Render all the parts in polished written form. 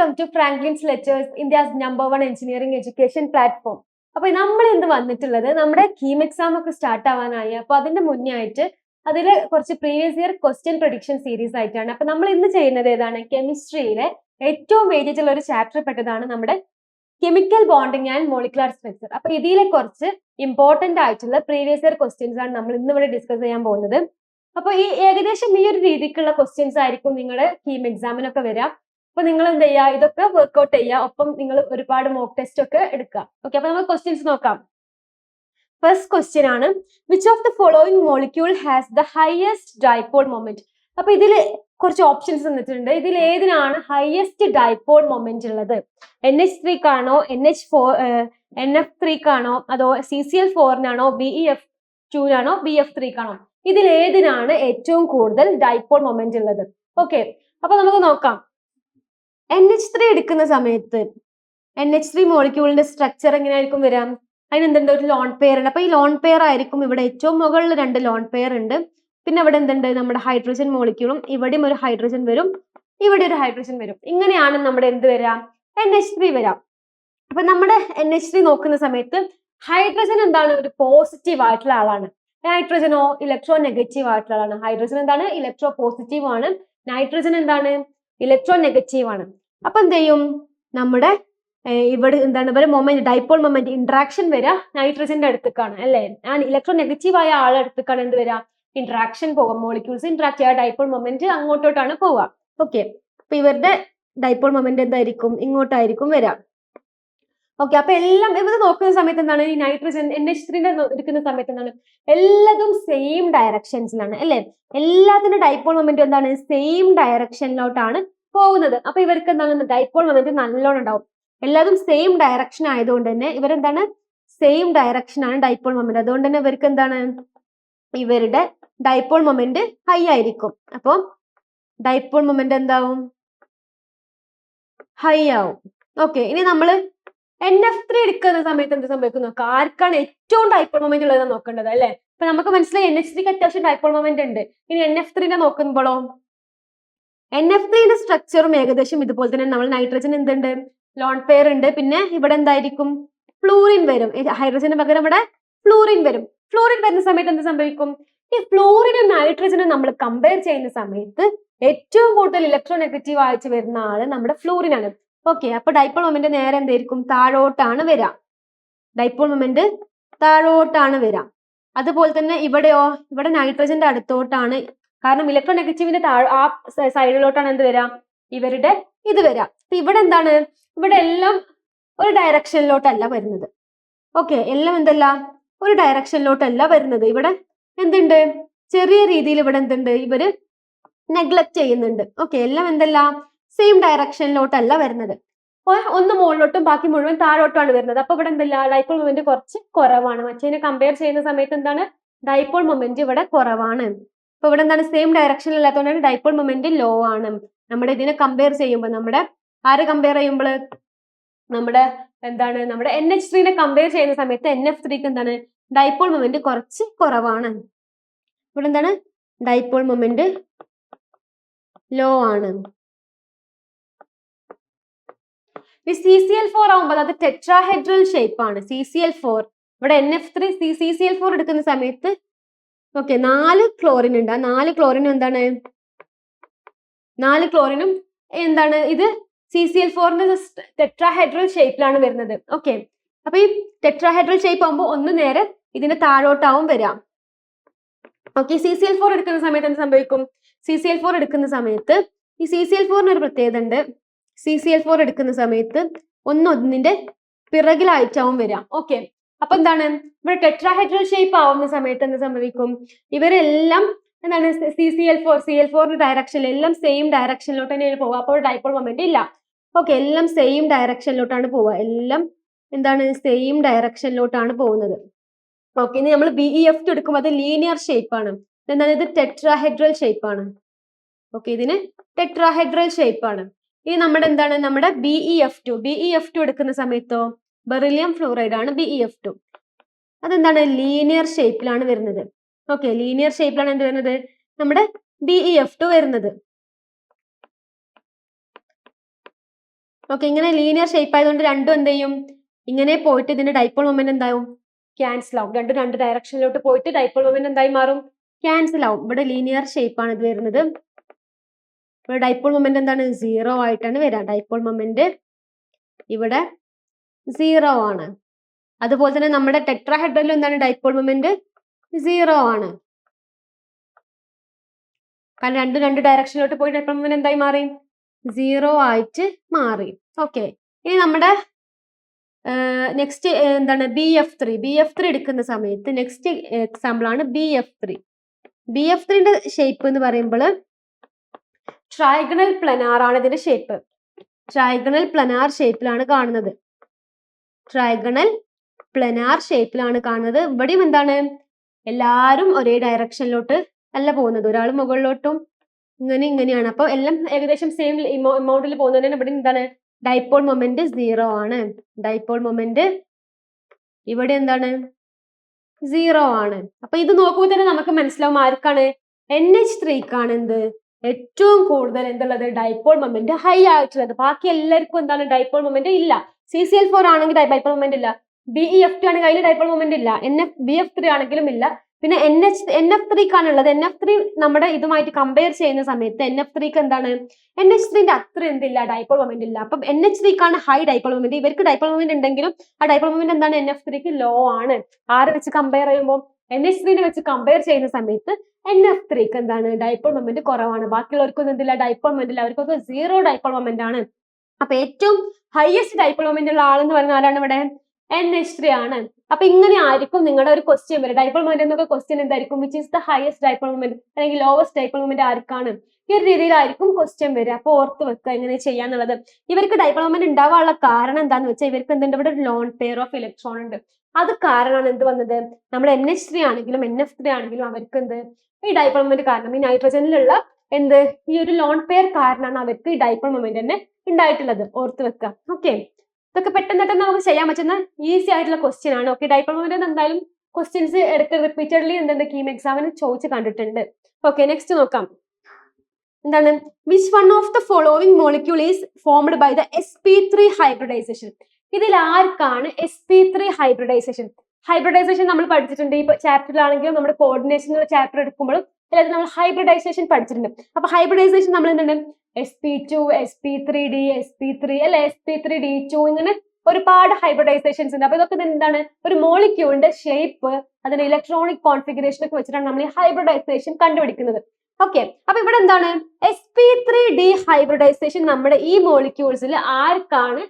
Welcome to Franklin's Letters, India's number 1 engineering education platform. അപ്പൊ നമ്മൾ ഇന്ന് വന്നിട്ടുള്ളത് നമ്മുടെ കീം എക്സാം ഒക്കെ സ്റ്റാർട്ട് ആവാനായി. അപ്പൊ അതിന്റെ മുന്നേ ആയിട്ട് അതിൽ കുറച്ച് previous year question prediction series ആയിട്ടാണ്. അപ്പൊ നമ്മൾ ഇന്ന് ചെയ്യുന്നത് ഏതാണ്? കെമിസ്ട്രിയിലെ ഏറ്റവും വെയിറ്റേജ് ഉള്ള ഒരു ചാപ്റ്റർ പെട്ടതാണ് നമ്മുടെ chemical bonding and molecular structure. അപ്പൊ ഇതിലെ കുറച്ച് ഇമ്പോർട്ടന്റ് ആയിട്ടുള്ള പ്രീവിയസ് ഇയർ ക്വസ്റ്റ്യൻസ് ആണ് നമ്മൾ ഇന്ന് ഇവിടെ ഡിസ്കസ് ചെയ്യാൻ പോകുന്നത്. അപ്പൊ ഏകദേശം ഈ ഒരു രീതിക്കുള്ള ക്വസ്റ്റ്യൻസ് ആയിരിക്കും നിങ്ങളുടെ കീം എക്സാമിനൊക്കെ വരാം. അപ്പൊ നിങ്ങൾ എന്ത് ചെയ്യുക, ഇതൊക്കെ വർക്ക്ഔട്ട് ചെയ്യുക, ഒപ്പം നിങ്ങൾ ഒരുപാട് മോക്ക് ടെസ്റ്റ് ഒക്കെ എടുക്കുക. ഓക്കെ, അപ്പൊ നമുക്ക് ക്വസ്റ്റ്യൻസ് നോക്കാം. ഫസ്റ്റ് ക്വസ്റ്റ്യൻ ആണ്, which of the following molecule has the highest dipole moment? അപ്പൊ ഇതിൽ കുറച്ച് ഓപ്ഷൻസ് തന്നിട്ടുണ്ട്. ഇതിൽ ഏതിനാണ് ഹയസ്റ്റ് ഡൈപോൾ മൊമെന്റ് ഉള്ളത്? NH3 ക്കാണോ, NF3 ക്കാണോ, അതോ CCl4നാണോ, BeF2നാണോ, BF3 ക്കാണോ? ഇതിൽ ഏതിനാണ് ഏറ്റവും കൂടുതൽ ഡൈപോൾ മൊമെന്റ് ഉള്ളത്? ഓക്കെ, അപ്പൊ നമുക്ക് നോക്കാം. NH3 എടുക്കുന്ന സമയത്ത് NH3 മോളിക്യൂളിന്റെ സ്ട്രക്ചർ എങ്ങനെയായിരിക്കും വരാം? അതിനെന്തുണ്ട്? ഒരു ലോൺ പെയർ ഉണ്ട്. അപ്പൊ ഈ ലോൺ പെയർ ആയിരിക്കും ഇവിടെ ഏറ്റവും മുകളിൽ 2 ലോൺ പെയർ ഉണ്ട്. പിന്നെ ഇവിടെ എന്തുണ്ട്? നമ്മുടെ ഹൈഡ്രജൻ മോളിക്യൂളും ഇവിടെയും ഒരു ഹൈഡ്രജൻ വരും, ഇവിടെ ഒരു ഹൈഡ്രജൻ വരും. ഇങ്ങനെയാണ് നമ്മുടെ എന്ത് വരാം? NH3 വരാം. അപ്പൊ നമ്മുടെ NH3 നോക്കുന്ന സമയത്ത് ഹൈഡ്രജൻ എന്താണ്? ഒരു പോസിറ്റീവ് ആയിട്ടുള്ള ആളാണ്. നൈട്രജനോ ഇലക്ട്രോ നെഗറ്റീവ് ആയിട്ടുള്ള ആളാണ്. ഹൈഡ്രജൻ എന്താണ്? ഇലക്ട്രോ പോസിറ്റീവ് ആണ്. നൈട്രജൻ എന്താണ്? ഇലക്ട്രോ നെഗറ്റീവ് ആണ്. അപ്പൊ എന്ത് ചെയ്യും? നമ്മുടെ ഇവിടെ എന്താണ്? ഇവരെ മൊമെന്റ്, ഡൈപോൾ മൊമെന്റ്, ഇന്ററാക്ഷൻ വരിക നൈട്രജന്റെ അടുത്തേക്കാണ് അല്ലെ? ഇലക്ട്രോ നെഗറ്റീവ് ആയ ആളെ അടുത്തേക്കാണ് എന്ത് വരിക? ഇന്ററാക്ഷൻ പോവുക. മോളിക്യൂൾസ് ഇന്ററാക്ട് ചെയ്യുക, ഡൈപോൾ മൊമെന്റ് അങ്ങോട്ടോട്ടാണ് പോവുക. ഓക്കെ, അപ്പൊ ഇവരുടെ ഡൈപോൾ മൊമെന്റ് എന്തായിരിക്കും? ഇങ്ങോട്ടായിരിക്കും വരിക. ഓക്കെ, അപ്പൊ എല്ലാം ഇവിടെ നോക്കുന്ന സമയത്ത് എന്താണ്? ഈ നൈട്രജൻ NH3 എടുക്കുന്ന സമയത്ത് എന്താണ്? എല്ലാതും സെയിം ഡയറക്ഷൻസിലാണ് അല്ലെ? എല്ലാത്തിന്റെ ഡൈപോൾ മൊമെന്റ് എന്താണ്? സെയിം ഡയറക്ഷനിലോട്ടാണ് പോകുന്നത്. അപ്പൊ ഇവർക്ക് എന്താണ്? ഡൈപോൾ മൊമെന്റ് നല്ലോണം ഉണ്ടാവും. എല്ലാതും സെയിം ഡയറക്ഷൻ ആയതുകൊണ്ട് തന്നെ ഇവരെന്താണ്? സെയിം ഡയറക്ഷൻ ആണ് ഡൈപോൾ മൊമെന്റ്. അതുകൊണ്ട് തന്നെ ഇവർക്ക് എന്താണ്? ഇവരുടെ ഡൈപോൾ മൊമെന്റ് ഹൈ ആയിരിക്കും. അപ്പൊ ഡൈപോൾ മൊമെന്റ് എന്താവും? ഹൈ ആവും. ഓക്കെ, ഇനി നമ്മള് NF3 എടുക്കുന്ന സമയത്ത് എന്ത് സംഭവിക്കും നോക്കാം. ആർക്കാണ് ഏറ്റവും ഡൈപോൾ മൊമെന്റ് ഉള്ളത് നോക്കേണ്ടത് അല്ലെ? ഇപ്പൊ നമുക്ക് മനസ്സിലായി NH3ക്ക് അത്യാവശ്യം ഡൈപോൾ മൊമെന്റ് ഉണ്ട്. ഇനി NF3 നോക്കുമ്പോഴോ, NF3 സ്ട്രക്ചറും ഏകദേശം ഇതുപോലെ തന്നെ. നമ്മൾ നൈട്രജൻ എന്തുണ്ട്? ലോൺ പെയർ ഉണ്ട്. പിന്നെ ഇവിടെ എന്തായിരിക്കും? ഫ്ലൂറിൻ വരും. ഹൈഡ്രജന് പകരം ഇവിടെ ഫ്ലൂറിൻ വരും. ഫ്ലൂറിൻ വരുന്ന സമയത്ത് എന്ത് സംഭവിക്കും? ഈ ഫ്ലൂറിനും നൈട്രജനും നമ്മൾ കമ്പയർ ചെയ്യുന്ന സമയത്ത് ഏറ്റവും കൂടുതൽ ഇലക്ട്രോ നെഗറ്റീവ് ആയിട്ട് വരുന്ന ആള് നമ്മുടെ ഫ്ലൂറിൻ ആണ്. ഓക്കെ, അപ്പൊ ഡൈപോൾ മൊമെന്റ് നേരെ എന്തായിരിക്കും? താഴോട്ടാണ് വരാം. ഡൈപോൾ മൊമെന്റ് താഴോട്ടാണ് വരാം. അതുപോലെ തന്നെ ഇവിടെയോ, ഇവിടെ നൈട്രജന്റെ അടുത്തോട്ടാണ്. കാരണം ഇലക്ട്രോ നെഗറ്റീവിന്റെ ആ സൈഡിലോട്ടാണ് എന്ത് വരാം? ഇവരുടെ ഇത് വരാം. അപ്പൊ ഇവിടെ എന്താണ്? ഇവിടെ എല്ലാം ഒരു ഡയറക്ഷനിലോട്ടല്ല വരുന്നത്. ഓക്കെ, എല്ലാം എന്തല്ല? ഒരു ഡയറക്ഷനിലോട്ടല്ല വരുന്നത്. ഇവിടെ എന്തുണ്ട്? ചെറിയ രീതിയിൽ ഇവിടെ എന്തുണ്ട്? ഇവര് നെഗ്ലക്ട് ചെയ്യുന്നുണ്ട്. ഓക്കെ, എല്ലാം എന്തല്ല? സെയിം ഡയറക്ഷനിലോട്ടല്ല വരുന്നത്. ഒന്ന് മുകളിലോട്ടും ബാക്കി മുഴുവൻ താഴോട്ടാണ് വരുന്നത്. അപ്പൊ ഇവിടെ എന്തല്ല? ഡൈപോൾ മൊമെന്റ് കുറച്ച് കുറവാണ്. മറ്റേതിനെ കമ്പയർ ചെയ്യുന്ന സമയത്ത് എന്താണ്? ഡൈപോൾ മൊമെന്റ് ഇവിടെ കുറവാണ്. അപ്പൊ ഇവിടെ എന്താണ്? സെയിം ഡയറക്ഷൻ അല്ലാത്തതുകൊണ്ടാണ് ഡൈപോൾ മൊമെന്റ് ലോ ആണ്. നമ്മുടെ ഇതിനെ കമ്പയർ ചെയ്യുമ്പോൾ, നമ്മുടെ ആരെ കമ്പയർ ചെയ്യുമ്പോൾ, നമ്മുടെ എന്താണ്? നമ്മുടെ NH3നെ കമ്പയർ ചെയ്യുന്ന സമയത്ത് NF3ക്ക് എന്താണ്? ഡൈപോൾ മൊമെന്റ് കുറച്ച് കുറവാണ്. ഇവിടെ എന്താണ്? ഡൈപോൾ മൊമെന്റ് ലോ ആണ്. ഈ CCl4 ആവുമ്പോൾ അത് ടെട്രാഹെഡ്രൽ ഷേപ്പ് ആണ്. CCl4 ഇവിടെ NF3 CCl4 എടുക്കുന്ന സമയത്ത് ഓക്കെ 4 ക്ലോറിൻ ഉണ്ട്. ആ 4 ക്ലോറിനും എന്താണ്? 4 ക്ലോറിനും എന്താണ്? ഇത് CCl4ന്റെ ടെട്രാഹെഡ്രൽ ഷേപ്പിലാണ് വരുന്നത്. ഓക്കെ, അപ്പൊ ഈ ടെട്രാഹെഡ്രൽ ഷേപ്പ് ആകുമ്പോൾ ഒന്ന് നേരെ ഇതിന്റെ താഴോട്ടാവും വരാം. ഓക്കെ, CCl4 എടുക്കുന്ന സമയത്ത് എന്ത് സംഭവിക്കും? CCl4 എടുക്കുന്ന സമയത്ത് ഈ CCl4ന് ഒരു പ്രത്യേകത ഉണ്ട്. CCl4 എടുക്കുന്ന സമയത്ത് ഒന്നിന്റെ പിറകിലായിട്ടാവും വരാം. ഓക്കെ, അപ്പൊ എന്താണ്? ഇവിടെ ടെട്രാഹെഡ്രൽ ഷേപ്പ് ആവുന്ന സമയത്ത് എന്ത് സംഭവിക്കും? ഇവരെല്ലാം എന്താണ്? CL4ന്റെ ഡയറക്ഷനിൽ എല്ലാം സെയിം ഡയറക്ഷനിലോട്ട് തന്നെയാണ് പോവുക. അപ്പോൾ ഡൈപോൾ മൊമെന്റ് ഇല്ല. ഓക്കെ, എല്ലാം സെയിം ഡയറക്ഷനിലോട്ടാണ് പോവുക. എല്ലാം എന്താണ്? സെയിം ഡയറക്ഷനിലോട്ടാണ് പോകുന്നത്. ഓക്കെ, ഇനി നമ്മൾ BeF2 എടുക്കുമ്പോൾ അത് ലീനിയർ ഷേപ്പ് ആണ്. എന്താണ്? ഇത് ടെട്രാഹെഡ്രൽ ഷേപ്പ് ആണ്. ഓക്കെ, ഇതിന് ടെട്രാഹെഡ്രൽ ഷേപ്പ് ആണ്. ഇനി നമ്മുടെ എന്താണ്? നമ്മുടെ BeF2 എടുക്കുന്ന സമയത്തോ ബെറിലിയം ഫ്ലൂറൈഡ് ആണ് BeF2. അതെന്താണ്? ലീനിയർ ഷേപ്പിലാണ് വരുന്നത്. ഓക്കെ, ലീനിയർ ഷേപ്പിലാണ് എന്ത് വരുന്നത്? നമ്മുടെ BeF2 വരുന്നത്. ഓക്കെ, ഇങ്ങനെ ലീനിയർ ഷേപ്പ് ആയതുകൊണ്ട് രണ്ടും എന്ത് ചെയ്യും, ഇങ്ങനെ പോയിട്ട് ഇതിന്റെ ഡൈപോൾ മൊമെന്റ് എന്താവും, ക്യാൻസൽ ആവും. രണ്ട് ഡയറക്ഷനിലോട്ട് പോയിട്ട് ഡൈപോൾ മൊമെന്റ് എന്തായി മാറും, ക്യാൻസൽ ആവും. ഇവിടെ ലീനിയർ ഷേപ്പ് ആണ് ഇത് വരുന്നത്. ഇവിടെ ഡൈപോൾ മൊമെന്റ് എന്താണ്, 0 ആയിട്ടാണ് വരിക. ഡൈപോൾ മൊമെന്റ് ഇവിടെ 0 ആണ്. അതുപോലെ തന്നെ നമ്മുടെ ടെട്രാഹെഡ്രലിലും എന്താണ്, ഡൈപോൾ മൊമെന്റ് 0 ആണ്. കാരണം രണ്ട് ഡയറക്ഷനിലോട്ട് പോയി ഡൈപോൾ മൊമെന്റ് എന്തായി മാറി, 0 ആയിട്ട് മാറി. ഓക്കെ, ഇനി നമ്മുടെ നെക്സ്റ്റ് എന്താണ്, BF3 എടുക്കുന്ന സമയത്ത് നെക്സ്റ്റ് എക്സാമ്പിൾ ആണ് BF3. BF3ന്റെ ഷേപ്പ് എന്ന് പറയുമ്പോൾ ട്രൈഗണൽ പ്ലനാർ ആണ് ഇതിന്റെ ഷേപ്പ്. ട്രൈഗണൽ പ്ലനാർ ഷേപ്പിലാണ് കാണുന്നത്. ട്രൈഗണൽ പ്ലനാർ ഷേപ്പിലാണ് കാണുന്നത്. ഇവിടെയും എന്താണ്, എല്ലാവരും ഒരേ ഡയറക്ഷനിലോട്ട് അല്ല പോകുന്നത്, ഒരാൾ മുകളിലോട്ടും ഇങ്ങനെയാണ്. അപ്പൊ എല്ലാം ഏകദേശം സെയിം എമൗണ്ടിൽ പോകുന്നതിന് ഇവിടെ എന്താണ്, ഡൈപോൾ മൊമെന്റ് 0 ആണ്. ഡൈപോൾ മൊമെന്റ് ഇവിടെ എന്താണ്, 0 ആണ്. അപ്പൊ ഇത് നോക്കുമ്പോൾ തന്നെ നമുക്ക് മനസ്സിലാവും ആർക്കാണ്, NH3ക്കാണ് എന്ത് ഏറ്റവും കൂടുതൽ എന്തുള്ളത്, ഡൈപോൾ മൊമെന്റ് ഹൈ ആയിട്ടുള്ളത്. ബാക്കി എല്ലാവർക്കും എന്താണ്, ഡൈപോൾ മൊമെന്റ് ഇല്ല. CCl4 ആണെങ്കിൽ ഡൈപോൾ മൊമെന്റ് ഇല്ല. BeF2 ആണെങ്കിൽ അതിൽ ഡൈപോൾ മൊമെന്റ് ഇല്ല. BF3 ആണെങ്കിലും ഇല്ല. പിന്നെ NF3ക്കാണ് ഉള്ളത്. NF3 നമ്മുടെ ഇതുമായിട്ട് കമ്പയർ ചെയ്യുന്ന സമയത്ത് NF3ക്ക് എന്താണ്, NH3ന്റെ അത്ര എന്തില്ല, ഡൈപോൾ മൊമെന്റ് ഇല്ല. അപ്പം NH3ക്കാണ് ഹൈ ഡൈപോൾ മൊമെന്റ്. ഇവർക്ക് ഡൈപോൾ മൊമെന്റ് ഉണ്ടെങ്കിലും ആ ഡൈപോൾ മൊമെന്റ് എന്താണ്, NF3ക്ക് ലോ ആണ്. ആരെ വെച്ച് കമ്പയർ ചെയ്യുമ്പോൾ, NH3നെ വെച്ച് കമ്പയർ ചെയ്യുന്ന സമയത്ത് NF3ക്ക് എന്താണ്, ഡൈപോൾ മൊമെന്റ് കുറവാണ്. ബാക്കിയുള്ളവർക്കൊന്നും എന്തില്ല, ഡൈപോൾ മൊമെന്റ് ഇല്ല. അവർക്കൊക്കെ 0 ഡൈപോൾ മൊമെന്റ് ആണ്. അപ്പൊ ഏറ്റവും ഹയസ്റ്റ് ഡൈപോൾ മൊമെന്റ് ഉള്ള ആളെന്ന് പറയുന്ന ആരാണ് ഇവിടെ, NH3 ആണ്. അപ്പൊ ഇങ്ങനെ ആയിരിക്കും നിങ്ങളുടെ ഒരു ക്വസ്റ്റ്യൻ വരും. ഡൈപോൾ മൊമെന്റ് എന്നൊക്കെ ക്വസ്റ്റ്യൻ എന്തായിരിക്കും, which is the highest dipole moment അല്ലെങ്കിൽ ലോവസ്റ്റ് ഡൈപോൾ മൊമെന്റ് ആർക്കാണ്, ഈ ഒരു രീതിയിലായിരിക്കും ക്വസ്റ്റ്യൻ വരിക. അപ്പൊ ഓർത്ത് വെക്കുക എങ്ങനെ ചെയ്യാന്നുള്ളത്. ഇവർക്ക് ഡൈപോൾ മൊമെന്റ് ഉണ്ടാവാനുള്ള കാരണം എന്താന്ന് വെച്ചാൽ ഇവർക്ക് എന്തുണ്ട്, ഇവിടെ ഒരു ലോൺ പെയർ ഓഫ് ഇലക്ട്രോൺ ഉണ്ട്. അത് കാരണമാണ് എന്ത് വന്നത്, നമ്മുടെ NH3 ആണെങ്കിലും NF3 ആണെങ്കിലും അവർക്ക് എന്ത്, ഈ ഡൈപോൾ മൊമെന്റ് കാരണം, ഈ നൈട്രജനിലുള്ള എന്ത്, ഈ ഒരു ലോൺ പെയർ കാരണമാണ് അവർക്ക് ഈ ഡൈപോൾ മൊമെന്റ് തന്നെ ഉണ്ടായിട്ടുള്ളത്. ഓർത്ത് വെക്കുക. ഓക്കെ, ഇതൊക്കെ പെട്ടെന്ന് നമുക്ക് ചെയ്യാൻ പറ്റുന്ന ഈസി ആയിട്ടുള്ള ക്വസ്റ്റ്യൻ ആണ്. ഓക്കെ, ഡൈപോൾ മൊമെന്റ് എന്തായാലും ക്വസ്റ്റ്യൻസ് എടുത്ത് റിപ്പീറ്റഡ്ലി എന്തുണ്ട്, കീം എക്സാമിന് ചോദിച്ച് കണ്ടിട്ടുണ്ട്. ഓക്കെ, നെക്സ്റ്റ് നോക്കാം. എന്താണ്, which one of the following molecule is formed by the sp3 hybridisation. ഇതിൽ ആർക്കാണ് sp3 ഹൈബ്രിഡൈസേഷൻ? ഹൈബ്രിഡൈസേഷൻ നമ്മൾ പഠിച്ചിട്ടുണ്ട്. ഈ ചാപ്റ്ററിലാണെങ്കിലും നമ്മുടെ കോർഡിനേഷൻ ചാപ്റ്റർ എടുക്കുമ്പോഴും അതായത് നമ്മൾ ഹൈബ്രിഡൈസേഷൻ പഠിച്ചിട്ടുണ്ട്. അപ്പൊ ഹൈബ്രിഡൈസേഷൻ നമ്മൾ എന്തുണ്ട്, sp2, sp3d, sp3 അല്ലെ, sp3d2 ഇങ്ങനെ ഒരുപാട് ഹൈബ്രിഡൈസേഷൻസ് ഉണ്ട്. അപ്പൊ ഇതൊക്കെ എന്താണ്, ഒരു മോളിക്യൂളിന്റെ ഷേപ്പ്, അതിന്റെ ഇലക്ട്രോണിക് കോൺഫിഗറേഷൻ ഒക്കെ വെച്ചിട്ടാണ് നമ്മൾ ഈ ഹൈബ്രിഡൈസേഷൻ കണ്ടുപിടിക്കുന്നത്. ഓക്കെ, അപ്പൊ ഇവിടെ എന്താണ്, sp3d ഹൈബ്രിഡൈസേഷൻ നമ്മുടെ ഈ മോളിക്യൂൾസിൽ ആർക്കാണ്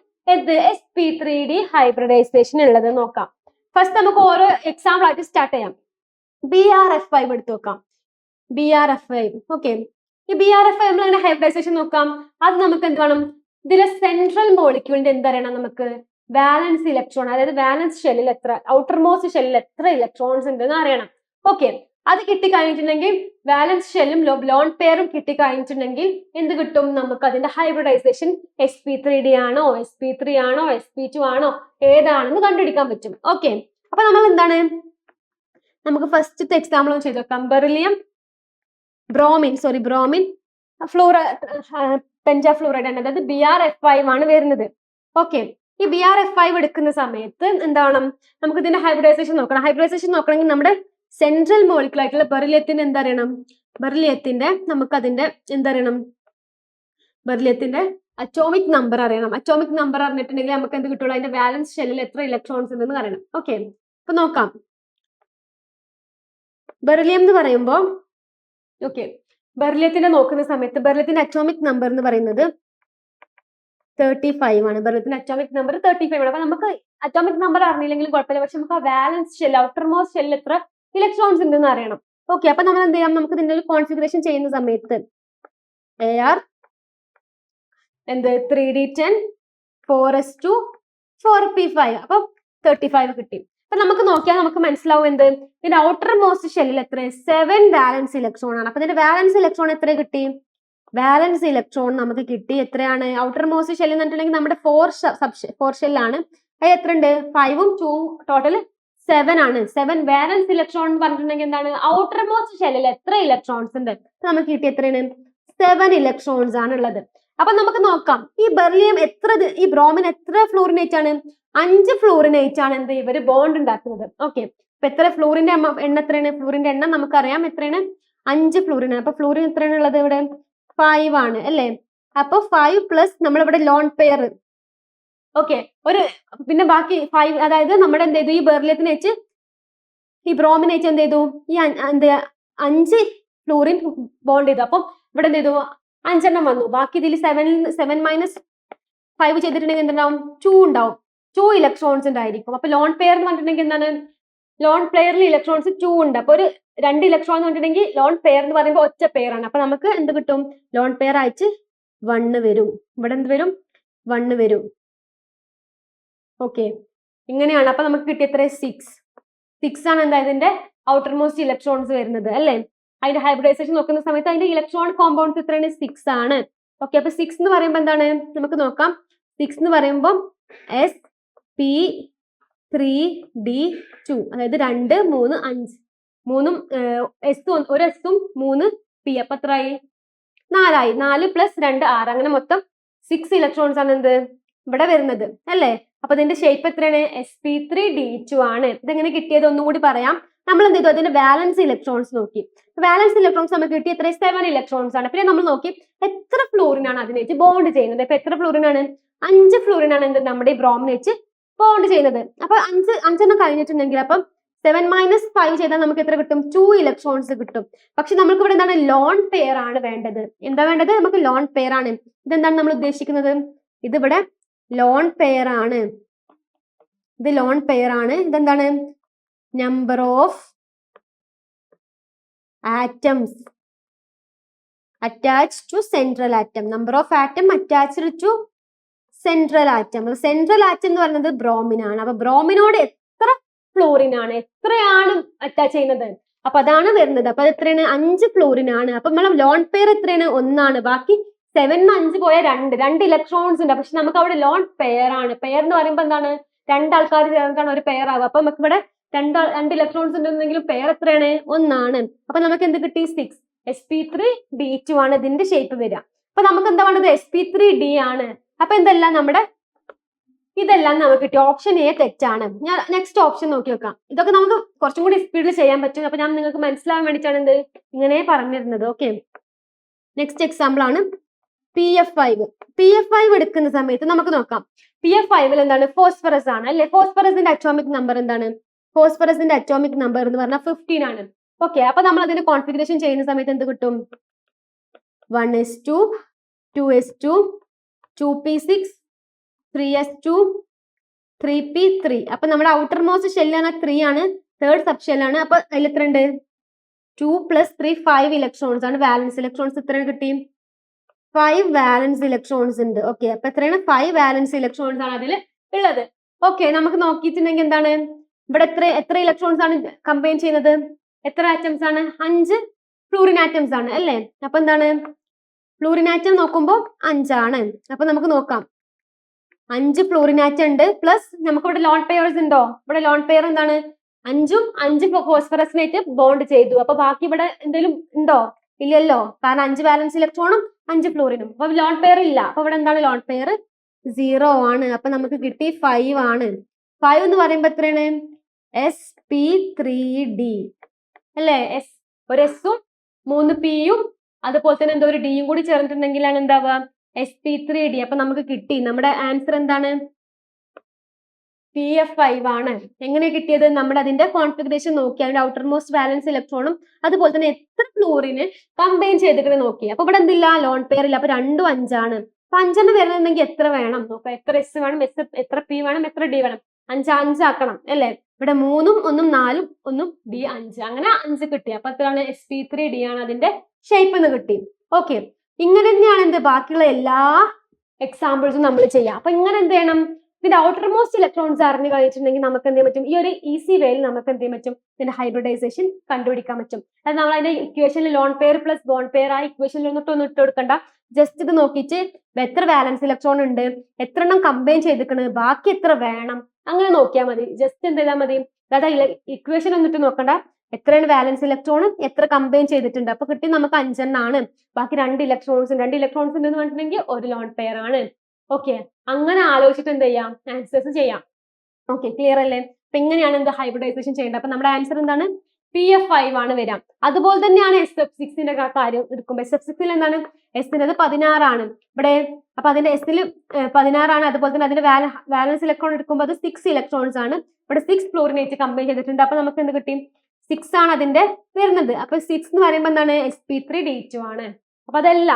sp3d ഹൈബ്രിഡൈസേഷൻ ഉള്ളത് നോക്കാം. ഫസ്റ്റ് നമുക്ക് ഓരോ എക്സാമ്പിൾ ആയിട്ട് സ്റ്റാർട്ട് ചെയ്യാം. BRF5 എടുത്തു നോക്കാം. BRF5. ഓക്കെ, ഈ BRF5 നമ്മൾ അങ്ങനെ ഹൈബ്രിഡൈസേഷൻ നോക്കാം. അത് നമുക്ക് എന്ത് വേണം, ഇതിലെ സെൻട്രൽ മോളിക്യൂളിന്റെ എന്തറിയണം, നമുക്ക് വാലൻസ് ഇലക്ട്രോൺ, അതായത് വാലൻസ് ഷെല്ലിൽ എത്ര, ഔട്ടർ മോസ്റ്റ് ഷെല്ലിൽ എത്ര ഇലക്ട്രോൺസ് ഉണ്ടെന്ന് അറിയണം. ഓക്കെ, അത് കിട്ടിക്കഴിഞ്ഞിട്ടുണ്ടെങ്കിൽ വാലൻസ് ഷെല്ലും ലോൺ പെയറും കിട്ടിക്കഴിഞ്ഞിട്ടുണ്ടെങ്കിൽ എന്ത് കിട്ടും, നമുക്ക് അതിന്റെ ഹൈബ്രിഡൈസേഷൻ sp3d ആണോ, sp3 ആണോ, sp2 ആണോ, ഏതാണെന്ന് കണ്ടുപിടിക്കാൻ പറ്റും. ഓക്കെ, അപ്പൊ നമ്മൾ എന്താണ്, നമുക്ക് ഫസ്റ്റത്തെ എക്സാമ്പിൾ ഒന്ന് ചെയ്ത് നോക്കാം. ബ്രോമിൻ പെൻറ്റാഫ്ലൂറൈഡ് ആണ്, അതായത് BRF5 ആണ് വരുന്നത്. ഓക്കെ, ഈ BRF5 എടുക്കുന്ന സമയത്ത് എന്താണ്, നമുക്ക് ഇതിന്റെ ഹൈബ്രിഡൈസേഷൻ നോക്കണം. ഹൈബ്രിഡൈസേഷൻ നോക്കണമെങ്കിൽ നമ്മുടെ സെൻട്രൽ മോളിക്യൂൾ ആയിട്ടുള്ള ബെറിലിയത്തിന്റെ എന്തറിയണം, നമുക്ക് അതിന്റെ എന്തറിയണം, ബെറിലിയത്തിന്റെ അറ്റോമിക് നമ്പർ അറിയണം. അറ്റോമിക് നമ്പർ അറിഞ്ഞിട്ടുണ്ടെങ്കിൽ നമുക്ക് എന്ത് കിട്ടുള്ളൂ, അതിന്റെ വാലൻസ് ഷെല്ലിൽ എത്ര ഇലക്ട്രോൺസ് ഉണ്ടെന്ന് അറിയണം. ഓക്കെ, അപ്പൊ നോക്കാം. ബെറിലിയം എന്ന് പറയുമ്പോൾ, ഓക്കെ, ബെറിലിയത്തിന്റെ നോക്കുന്ന സമയത്ത് ബെറിലിയത്തിന്റെ അറ്റോമിക് നമ്പർ എന്ന് പറയുന്നത് 35 ആണ്. ബെറിലിയത്തിന്റെ അറ്റോമിക് നമ്പർ 35 ആണ്. അപ്പൊ നമുക്ക് അറ്റോമിക് നമ്പർ അറിഞ്ഞില്ലെങ്കിലും കുഴപ്പമില്ല, പക്ഷെ നമുക്ക് ആ വാലൻസ് ഷെൽ, ഔട്ടർ മോസ്റ്റ് ഷെല്ലിൽ എത്ര ഇലക്ട്രോൺസ് ഉണ്ടെന്ന് അറിയണം. ഓക്കെ, അപ്പൊ നമ്മൾ എന്ത് ചെയ്യാം, നമുക്ക് ഇതിന്റെ ഒരു കോൺഫിഗറേഷൻ ചെയ്യുന്ന സമയത്ത് AR 3d10 4s2 4p5, അപ്പൊ 35 കിട്ടി. അപ്പൊ നമുക്ക് നോക്കിയാൽ നമുക്ക് മനസ്സിലാവും എന്ത്, ഇതിന്റെ ഔട്ടർ മോസ്റ്റ് ഷെല്ലിൽ എത്ര 7 വാലൻസ് ഇലക്ട്രോൺ ആണ്. അപ്പൊ ഇതിന്റെ വാലൻസ് ഇലക്ട്രോൺ എത്ര കിട്ടി, വാലൻസ് ഇലക്ട്രോൺ നമുക്ക് കിട്ടി എത്രയാണ്, ഔട്ടർ മോസ്റ്റ് ഷെല്ലിൽ എന്ന് പറഞ്ഞിട്ടുണ്ടെങ്കിൽ നമ്മുടെ 4 ഷെല്ലാണ്. അത് എത്ര ഉണ്ട്, 5ഉം 2ഉം ടോട്ടൽ 7 ആണ്. 7 വാലൻസ് ഇലക്ട്രോൺ എന്ന് പറഞ്ഞിട്ടുണ്ടെങ്കിൽ എന്താണ്, ഔട്ടർ മോസ്റ്റ് ഷെല്ലിൽ എത്ര ഇലക്ട്രോൺസ് ഉണ്ട്, നമുക്ക് കിട്ടി എത്രയാണ്, 7 ഇലക്ട്രോൺസ് ആണ് ഉള്ളത്. അപ്പൊ നമുക്ക് നോക്കാം ഈ ബെർലിയം ഈ ബ്രോമിൻ എത്ര ഫ്ലൂറിനേറ്റ് ആണ്? 5 ഫ്ലൂറിനേറ്റ് ആണ് എന്ത് ഇവര് ബോണ്ട് ഉണ്ടാക്കുന്നത്. ഓക്കെ, അപ്പൊ എത്ര ഫ്ലൂറിന്റെ എണ്ണ എത്രയാണ്? ഫ്ലൂറിന്റെ എണ്ണം നമുക്കറിയാം എത്രയാണ്? 5 ഫ്ലൂറിൻ. അപ്പൊ ഫ്ലൂറിൻ എത്രയാണ് ഉള്ളത് ഇവിടെ? 5 ആണ് അല്ലേ? അപ്പൊ 5 പ്ലസ് നമ്മളിവിടെ ലോൺ പെയർ. ഓക്കെ, പിന്നെ ബാക്കി 5, അതായത് നമ്മുടെ എന്ത് ചെയ്തു? ഈ ബെർലിയത്തിന് വെച്ച് ഈ ബ്രോമിന് വെച്ച് എന്ത് ചെയ്തു? ഈ 5 ഫ്ലൂറിൻ ബോണ്ട് ചെയ്തു. അപ്പം ഇവിടെ എന്ത് ചെയ്തു? 5 എണ്ണം വന്നു. ബാക്കി ഇതിൽ 7 മൈനസ് 5 ചെയ്തിട്ടുണ്ടെങ്കിൽ എന്തുണ്ടാവും? 2 ഉണ്ടാവും. 2 ഇലക്ട്രോൺസ് ഉണ്ടായിരിക്കും. അപ്പൊ ലോൺ പെയർ എന്ന് പറഞ്ഞിട്ടുണ്ടെങ്കിൽ എന്താണ്? ലോൺ പെയറിൽ ഇലക്ട്രോൺസ് 2 ഉണ്ട്. അപ്പൊ ഒരു 2 ഇലക്ട്രോൺ എന്ന് പറഞ്ഞിട്ടുണ്ടെങ്കിൽ ലോൺ പെയർ എന്ന് പറയുമ്പോൾ ഒറ്റ പെയർ ആണ്. അപ്പൊ നമുക്ക് എന്ത് കിട്ടും? ലോൺ പെയർ ആയിട്ട് 1 വരും. ഇവിടെ എന്ത് വരും? 1 വരും. ഓക്കെ, ഇങ്ങനെയാണ്. അപ്പൊ നമുക്ക് കിട്ടിയ എത്ര? 6 ആണ് എന്താ ഇതിന്റെ ഔട്ടർ മോസ്റ്റ് ഇലക്ട്രോൺസ് വരുന്നത് അല്ലേ? അതിന്റെ ഹൈബ്രിഡൈസേഷൻ നോക്കുന്ന സമയത്ത് അതിന്റെ ഇലക്ട്രോൺ കോമ്പൗണ്ട്സ് എത്രയാണ്? 6 ആണ്. ഓക്കെ, അപ്പൊ 6 എന്ന് പറയുമ്പോൾ എന്താണ്? നമുക്ക് നോക്കാം. 6 എന്ന് പറയുമ്പോൾ sp3d2, അതായത് 2 3 5 മൂന്നും ഒരു എസും 3 പി. അപ്പൊ എത്രയായി? 4 ആയി. 4 പ്ലസ് 2 6. അങ്ങനെ മൊത്തം 6 ഇലക്ട്രോൺസ് ആണ് എന്ത് ഇവിടെ വരുന്നത് അല്ലേ? അപ്പൊ ഇതിന്റെ ഷേപ്പ് എത്രയാണ്? sp3d2 ആണ്. ഇതെങ്ങനെ കിട്ടിയത് ഒന്നും കൂടി പറയാം. നമ്മൾ എന്ത് ചെയ്തു? അതിന്റെ വാലൻസ് ഇലക്ട്രോൺസ് നോക്കി. വാലൻസ് ഇലക്ട്രോൺസ് നമുക്ക് കിട്ടി എത്ര? 7 ഇലക്ട്രോൺസ് ആണ്. പിന്നെ നമ്മൾ നോക്കി എത്ര ഫ്ലൂറിൻ ആണ് അതിനേറ്റ് ബോണ്ട് ചെയ്യുന്നത്. ഇപ്പൊ എത്ര ഫ്ലൂറിൻ ആണ്? 5 ഫ്ലൂറിൻ ആണ് എന്ത് നമ്മുടെ ഈ ബ്രോമിനേറ്റ് ബോണ്ട് ചെയ്യുന്നത്. അപ്പൊ 5 കഴിഞ്ഞിട്ടുണ്ടെങ്കിൽ അപ്പം 7 മൈനസ് 5 ചെയ്താൽ നമുക്ക് എത്ര കിട്ടും? 2 ഇലക്ട്രോൺസ് കിട്ടും. പക്ഷെ നമുക്ക് ഇവിടെ എന്താണ്? ലോൺ പെയർ ആണ് വേണ്ടത്. എന്താ വേണ്ടത്? നമുക്ക് ലോൺ പെയർ ആണ്. ഇതെന്താണ് നമ്മൾ ഉദ്ദേശിക്കുന്നത്? ഇതിവിടെ ലോൺ പെയർ ആണ്. ഇത് ലോൺ പെയർ ആണ്. ഇതെന്താണ്? Number of atoms attached to central atom. Number of atom attached to central atom. Central atom എന്ന് പറയുന്നത് ബ്രോമിൻ ആണ്. അപ്പൊ ബ്രോമിനോട് എത്ര ഫ്ലൂറിൻ ആണ്? എത്രയാണ് അറ്റാച്ച് ചെയ്യുന്നത്? അപ്പൊ അതാണ് വരുന്നത്. അപ്പൊ അത് എത്രയാണ്? 5 ഫ്ലൂറിൻ ആണ്. അപ്പൊ നമ്മളെ ലോൺ പെയർ എത്രയാണ്? 1 ആണ്. ബാക്കി 7 5 പോയ 2 ഇലക്ട്രോൺസ് ഉണ്ട്. പക്ഷെ നമുക്ക് അവിടെ ലോൺ പെയർ ആണ്. പെയർ എന്ന് പറയുമ്പോൾ എന്താണ്? 2 ആൾക്കാർ ചേർന്നിട്ടാണ് ഒരു പെയർ ആവുക. അപ്പൊ നമുക്ക് ഇവിടെ 2 ഇലക്ട്രോൺസ് ഉണ്ടെന്നെങ്കിലും പെയർ എത്രയാണ്? 1 ആണ്. അപ്പൊ നമുക്ക് എന്ത് കിട്ടി? 6. sp3d2 ആണ് ഇതിന്റെ ഷേപ്പ് വരിക. അപ്പൊ നമുക്ക് എന്താ വേണ്ടത്? sp3d ആണ്. അപ്പൊ എന്തെല്ലാം നമ്മുടെ ഇതെല്ലാം നമുക്ക് കിട്ടി. ഓപ്ഷൻ എ തെറ്റാണ്. ഞാൻ നെക്സ്റ്റ് ഓപ്ഷൻ നോക്കി വെക്കാം. ഇതൊക്കെ നമുക്ക് കുറച്ചും കൂടി സ്പീഡിൽ ചെയ്യാൻ പറ്റും. അപ്പൊ ഞാൻ നിങ്ങൾക്ക് മനസ്സിലാവാൻ വേണ്ടിയിട്ടാണ് എന്ത് ഇങ്ങനെ പറഞ്ഞിരുന്നത്. ഓക്കെ, നെക്സ്റ്റ് എക്സാമ്പിൾ ആണ് pf5. pf5 എടുക്കുന്ന സമയത്ത് നമുക്ക് നോക്കാം. pf5 എന്താണ്? ഫോസ്ഫറസ് ആണ് അല്ലെ? ഫോസ്ഫറസിന്റെ അറ്റോമിക് നമ്പർ എന്താണ്? ഫോസ്ഫറസിന്റെ അറ്റോമിക് നമ്പർ എന്ന് പറഞ്ഞാൽ 15 ആണ്. ഓക്കെ, അപ്പൊ നമ്മൾ അതിന്റെ കോൺഫിഗറേഷൻ ചെയ്യുന്ന സമയത്ത് എന്ത് കിട്ടും? 1s2 2s2 2p6 3s2 3p3. അപ്പൊ നമ്മുടെ ഔട്ടർ മോസ്റ്റ് ഷെല്ലാണ് 3 ആണ്. തേർഡ് സബ് ഷെല്ലാണ്. അപ്പൊ അതിൽ എത്ര ഉണ്ട്? 2 + 3 5 ഇലക്ട്രോൺസ് ആണ്. വാലൻസ് ഇലക്ട്രോൺസ് എത്ര കിട്ടി? 5 വാലൻസ് ഇലക്ട്രോൺസ് ഉണ്ട്. ഓക്കെ, അപ്പൊ എത്രയാണ്? 5 വാലൻസ് ഇലക്ട്രോൺസ് ആണ് അതിൽ ഉള്ളത്. ഓക്കെ, നമുക്ക് നോക്കിയിട്ടുണ്ടെങ്കിൽ എന്താണ് ഇവിടെ എത്ര ഇലക്ട്രോൺസ് ആണ് കമ്പൈൻ ചെയ്യുന്നത്? എത്ര ആറ്റംസ് ആണ്? 5 ഫ്ലൂറിൻ ആറ്റംസ് ആണ് അല്ലേ? അപ്പൊ എന്താണ്? ഫ്ലൂറിൻ ആറ്റം നോക്കുമ്പോൾ 5 ആണ്. അപ്പൊ നമുക്ക് നോക്കാം. 5 ഫ്ലൂറിൻ ആറ്റം ഉണ്ട്. പ്ലസ് നമുക്ക് ഇവിടെ ലോൺ പെയർസ് ഉണ്ടോ? ഇവിടെ ലോൺ പെയർ എന്താണ്? 5ഉം 5 ഫോസ്ഫറസിനായിട്ട് ബോണ്ട് ചെയ്തു. അപ്പൊ ബാക്കി ഇവിടെ എന്തെങ്കിലും ഉണ്ടോ? ഇല്ലല്ലോ, കാരണം 5 വാലൻസ് ഇലക്ട്രോണും 5 ഫ്ലൂറിനും. അപ്പൊ ലോൺ പെയർ ഇല്ല. അപ്പൊ ഇവിടെ എന്താണ്? ലോൺ പെയർ 0 ആണ്. അപ്പൊ നമുക്ക് കിട്ടി 5 ആണ്. 5 എന്ന് പറയുമ്പോ എത്രയാണ്? sp3d അല്ലേ? ഒരു എസും 3 പിയും അതുപോലെ തന്നെ എന്തോ ഒരു ഡിയും കൂടി ചേർന്നിട്ടുണ്ടെങ്കിലാണ് എന്താവുക? sp3d. അപ്പൊ നമുക്ക് കിട്ടി. നമ്മുടെ ആൻസർ എന്താണ്? pf5 ആണ്. എങ്ങനെ കിട്ടിയത്? നമ്മൾ അതിന്റെ കോൺഫിഗറേഷൻ നോക്കി, അതിന്റെ ഔട്ടർ മോസ്റ്റ് വാലൻസ് ഇലക്ട്രോണും അതുപോലെ തന്നെ എത്ര ഫ്ലൂറിന് കമ്പൈൻ ചെയ്തിട്ട് നോക്കി. അപ്പൊ ഇവിടെ എന്തില്ല? ലോൺ പെയർ ഇല്ല. അപ്പൊ 2ഉം 5 ആണ്. അപ്പൊ 5 വരുന്നുണ്ടെങ്കിൽ എത്ര വേണം നോക്കാം. എത്ര എസ് വേണം? എത്ര പി വേണം? എത്ര ഡി വേണം? 5 ആക്കണം അല്ലേ? ഇവിടെ 3ഉം 1ഉം 4ഉം 1ഉം ഡി 5. അങ്ങനെ 5 കിട്ടി. അപ്പൊ എത്രയാണ്? sp3d ആണ് അതിന്റെ ഷേപ്പ് എന്ന് കിട്ടി. ഓക്കെ, ഇങ്ങനെ തന്നെയാണ് എന്ത് ബാക്കിയുള്ള എല്ലാ എക്സാമ്പിൾസും നമ്മൾ ചെയ്യാം. അപ്പൊ ഇങ്ങനെ എന്ത് ചെയ്യണം? ഇതിന്റെ ഔട്ടർ മോസ്റ്റ് ഇലക്ട്രോൺസ് അറിഞ്ഞു കഴിഞ്ഞിട്ടുണ്ടെങ്കിൽ നമുക്ക് എന്ത് ചെയ്യാൻ പറ്റും? ഈ ഒരു ഈസി വേയിൽ നമുക്ക് എന്ത് ചെയ്യാൻ പറ്റും? ഇതിന്റെ ഹൈബ്രിഡൈസേഷൻ കണ്ടുപിടിക്കാൻ പറ്റും. അത് നമ്മൾ അതിന്റെ ഇക്വേഷനിൽ lone pair plus bond pair ആ ഇക്വേഷനിൽ ഒന്നും ഇട്ട് കൊടുക്കണ്ട. ജസ്റ്റ് ഇത് നോക്കിയിട്ട് എത്ര വാലൻസ് ഇലക്ട്രോൺ ഉണ്ട്, എത്ര എണ്ണം കമ്പൈൻ ചെയ്തിരിക്കുന്നത്, ബാക്കി എത്ര വേണം, അങ്ങനെ നോക്കിയാൽ മതി. ജസ്റ്റ് എന്ത് ചെയ്താൽ മതി? അതായത് ഇക്വേഷൻ ഒന്നിട്ട് നോക്കണ്ട, എത്രയാണ് വാലൻസ് ഇലക്ട്രോൺ, എത്ര കമ്പൈൻ ചെയ്തിട്ടുണ്ട്. അപ്പൊ കിട്ടി നമുക്ക് 5 എണ്ണാണ്. ബാക്കി 2 ഇലക്ട്രോൺസ് ഉണ്ടെന്ന് പറഞ്ഞിട്ടുണ്ടെങ്കിൽ ഒരു ലോൺ പെയർ ആണ്. ഓക്കെ, അങ്ങനെ ആലോചിച്ചിട്ട് എന്ത് ചെയ്യാം, ആൻസേഴ്സ് ചെയ്യാം. ഓക്കെ, ക്ലിയർ അല്ലേ? അപ്പൊ ഇങ്ങനെയാണ് എന്ത് ഹൈബ്രിഡൈസേഷൻ ചെയ്യേണ്ടത്. അപ്പൊ നമ്മുടെ ആൻസർ എന്താണ്, PF5 ആണ് വരാം. അതുപോലെ തന്നെയാണ് SF6ന്റെ കാര്യം എടുക്കുമ്പോൾ SF6ൽ എന്താണ്, എസിനത് 16 ആണ് ഇവിടെ. അപ്പൊ അതിന്റെ എസിൽ 16 ആണ്. അതുപോലെ തന്നെ അതിന്റെ വാലൻസ് ഇലക്ട്രോൺ എടുക്കുമ്പോൾ അത് 6 ഇലക്ട്രോൺസ് ആണ്. ഇവിടെ 6 ഫ്ലോറിനേറ്റ് കമ്പൈൻ ചെയ്തിട്ടുണ്ട്. അപ്പൊ നമുക്ക് എന്ത് കിട്ടി, 6 ആണ് അതിന്റെ വരുന്നത്. അപ്പൊ 6 എന്ന് പറയുമ്പോൾ എന്താണ്, sp3d2 ആണ്. അപ്പൊ അതല്ല,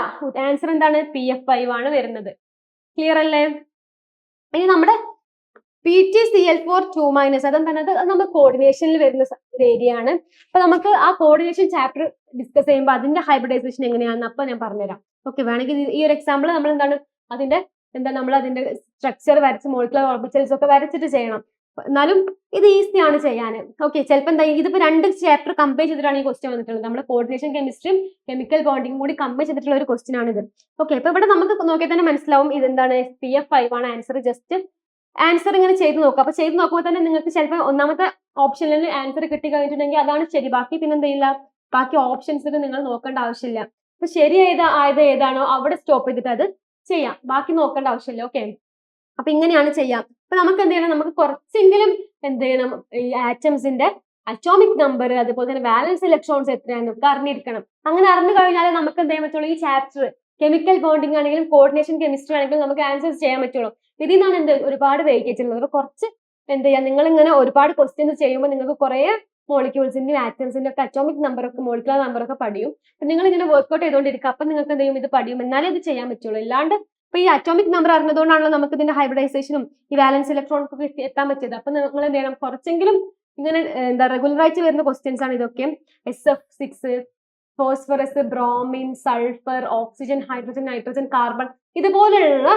ആൻസർ എന്താണ്, PF5 ആണ് വരുന്നത്. ക്ലിയർ അല്ലേ? ഇനി നമ്മുടെ PtCl4 അതെന്താണ്, അത് നമ്മൾ കോർഡിനേഷനിൽ വരുന്ന ഒരു ഏരിയ ആണ്. അപ്പൊ നമുക്ക് ആ കോർഡിനേഷൻ ചാപ്റ്റർ ഡിസ്കസ് ചെയ്യുമ്പോൾ അതിന്റെ ഹൈബ്രിഡൈസേഷൻ എങ്ങനെയാണെന്ന് അപ്പൊ ഞാൻ പറഞ്ഞുതരാം. ഓക്കെ, വേണമെങ്കിൽ ഈ ഒരു എക്സാമ്പിൾ നമ്മൾ എന്താണ് നമ്മൾ അതിന്റെ സ്ട്രക്ചർ വരച്ച് മോളിക്കുലർ ഓർബിറ്റൽസ് ഒക്കെ വരച്ചിട്ട് ചെയ്യണം. എന്നാലും ഇത് ഈസി ആണ് ചെയ്യാൻ. ഓക്കെ, ചിലപ്പോൾ എന്താ, ഇതിപ്പോ 2 ചാപ്റ്റർ കമ്പയർ ചെയ്തിട്ടാണ് ഈ ക്വസ്റ്റ്യൻ വന്നിട്ടുള്ളത്. നമ്മുടെ കോർഡിനേഷൻ കെമിസ്ട്രിയും കെമിക്കൽ ബോണ്ടിങ്ങും കൂടി കമ്പയർ ചെയ്തിട്ടുള്ള ഒരു ക്വസ്റ്റ്യൻ ആണിത്. ഓക്കെ, അപ്പൊ ഇവിടെ നമുക്ക് നോക്കിയാൽ തന്നെ മനസ്സിലാവും ഇതെന്താണ്, PF5 ആണ് ആൻസർ. ജസ്റ്റ് ആൻസർ ഇങ്ങനെ ചെയ്ത് നോക്കുക. അപ്പൊ ചെയ്ത് നോക്കുമ്പോൾ തന്നെ നിങ്ങൾക്ക് ചിലപ്പോൾ ഒന്നാമത്തെ ഓപ്ഷനിൽ ആൻസർ കിട്ടി കഴിഞ്ഞിട്ടുണ്ടെങ്കിൽ അതാണ് ശരി. ബാക്കി പിന്നെ എന്ത് ചെയ്യില്ല, ബാക്കി ഓപ്ഷൻസ് നിങ്ങൾ നോക്കേണ്ട ആവശ്യമില്ല. അപ്പൊ ശരി ആയത് ഏതാണോ അവിടെ സ്റ്റോപ്പ് ചെയ്തിട്ട് അത് ചെയ്യാം, ബാക്കി നോക്കേണ്ട ആവശ്യമില്ല. ഓക്കെ, അപ്പൊ ഇങ്ങനെയാണ് ചെയ്യാം. അപ്പൊ നമുക്ക് എന്ത് ചെയ്യണം, നമുക്ക് കുറച്ചെങ്കിലും എന്ത് ചെയ്യണം, ഈ ആറ്റംസിന്റെ അറ്റോമിക് നമ്പർ അതുപോലെ തന്നെ വാലൻസ് ഇലക്ട്രോൺസ് എത്രയാണെന്നൊക്കെ അറിഞ്ഞിരിക്കണം. അങ്ങനെ അറിഞ്ഞു കഴിഞ്ഞാൽ നമുക്ക് എന്ത് ചെയ്യാൻ പറ്റുള്ളൂ, ഈ ചാപ്റ്റർ കെമിക്കൽ ബോണ്ടിങ് ആണെങ്കിലും കോർഡിനേഷൻ കെമിസ്ട്രി ആണെങ്കിലും നമുക്ക് ആൻസേഴ്സ് ചെയ്യാൻ പറ്റുള്ളൂ. ഇതിൽ നിന്നാണ് എന്ത് ഒരുപാട് വെയിറ്റേജ് ഉള്ളത്. അപ്പൊ കുറച്ച് എന്ത് ചെയ്യാം, നിങ്ങൾ ഇങ്ങനെ ഒരുപാട് ക്വസ്റ്റ്യൻസ് ചെയ്യുമ്പോൾ നിങ്ങൾക്ക് കുറെ മോളിക്യൂൾസിന്റെയും ആറ്റംസിന്റെ ഒക്കെ അറ്റോമിക് നമ്പർ ഒക്കെ മോളിക്കുലർ നമ്പർ ഒക്കെ പഠിയും. അപ്പൊ നിങ്ങൾ ഇങ്ങനെ വർക്ക്ഔട്ട് ചെയ്തുകൊണ്ടിരിക്കുക. അപ്പൊ നിങ്ങൾക്ക് എന്ത് ചെയ്യും, ഇത് പഠിയും, എന്നാലേ ഇത് ചെയ്യാൻ പറ്റുള്ളൂ. അല്ലാണ്ട് ഇപ്പൊ ഈ അറ്റോമിക് നമ്പർ അറിഞ്ഞതുകൊണ്ടാണല്ലോ നമുക്ക് ഇതിന്റെ ഹൈബ്രിഡൈസേഷനും ഈ വാലൻസ് ഇലക്ട്രോൺസ് ഒക്കെ എത്താൻ പറ്റിയത്. അപ്പൊ നിങ്ങൾ എന്ത് ചെയ്യണം, കുറച്ചെങ്കിലും ഇങ്ങനെ റെഗുലർ ആയിട്ട് വരുന്ന ക്വസ്റ്റ്യൻസ് ആണ് ഇതൊക്കെ. SF6, phosphorus, bromine, sulphur, oxygen, hydrogen, nitrogen, carbon, ഇതുപോലെയുള്ള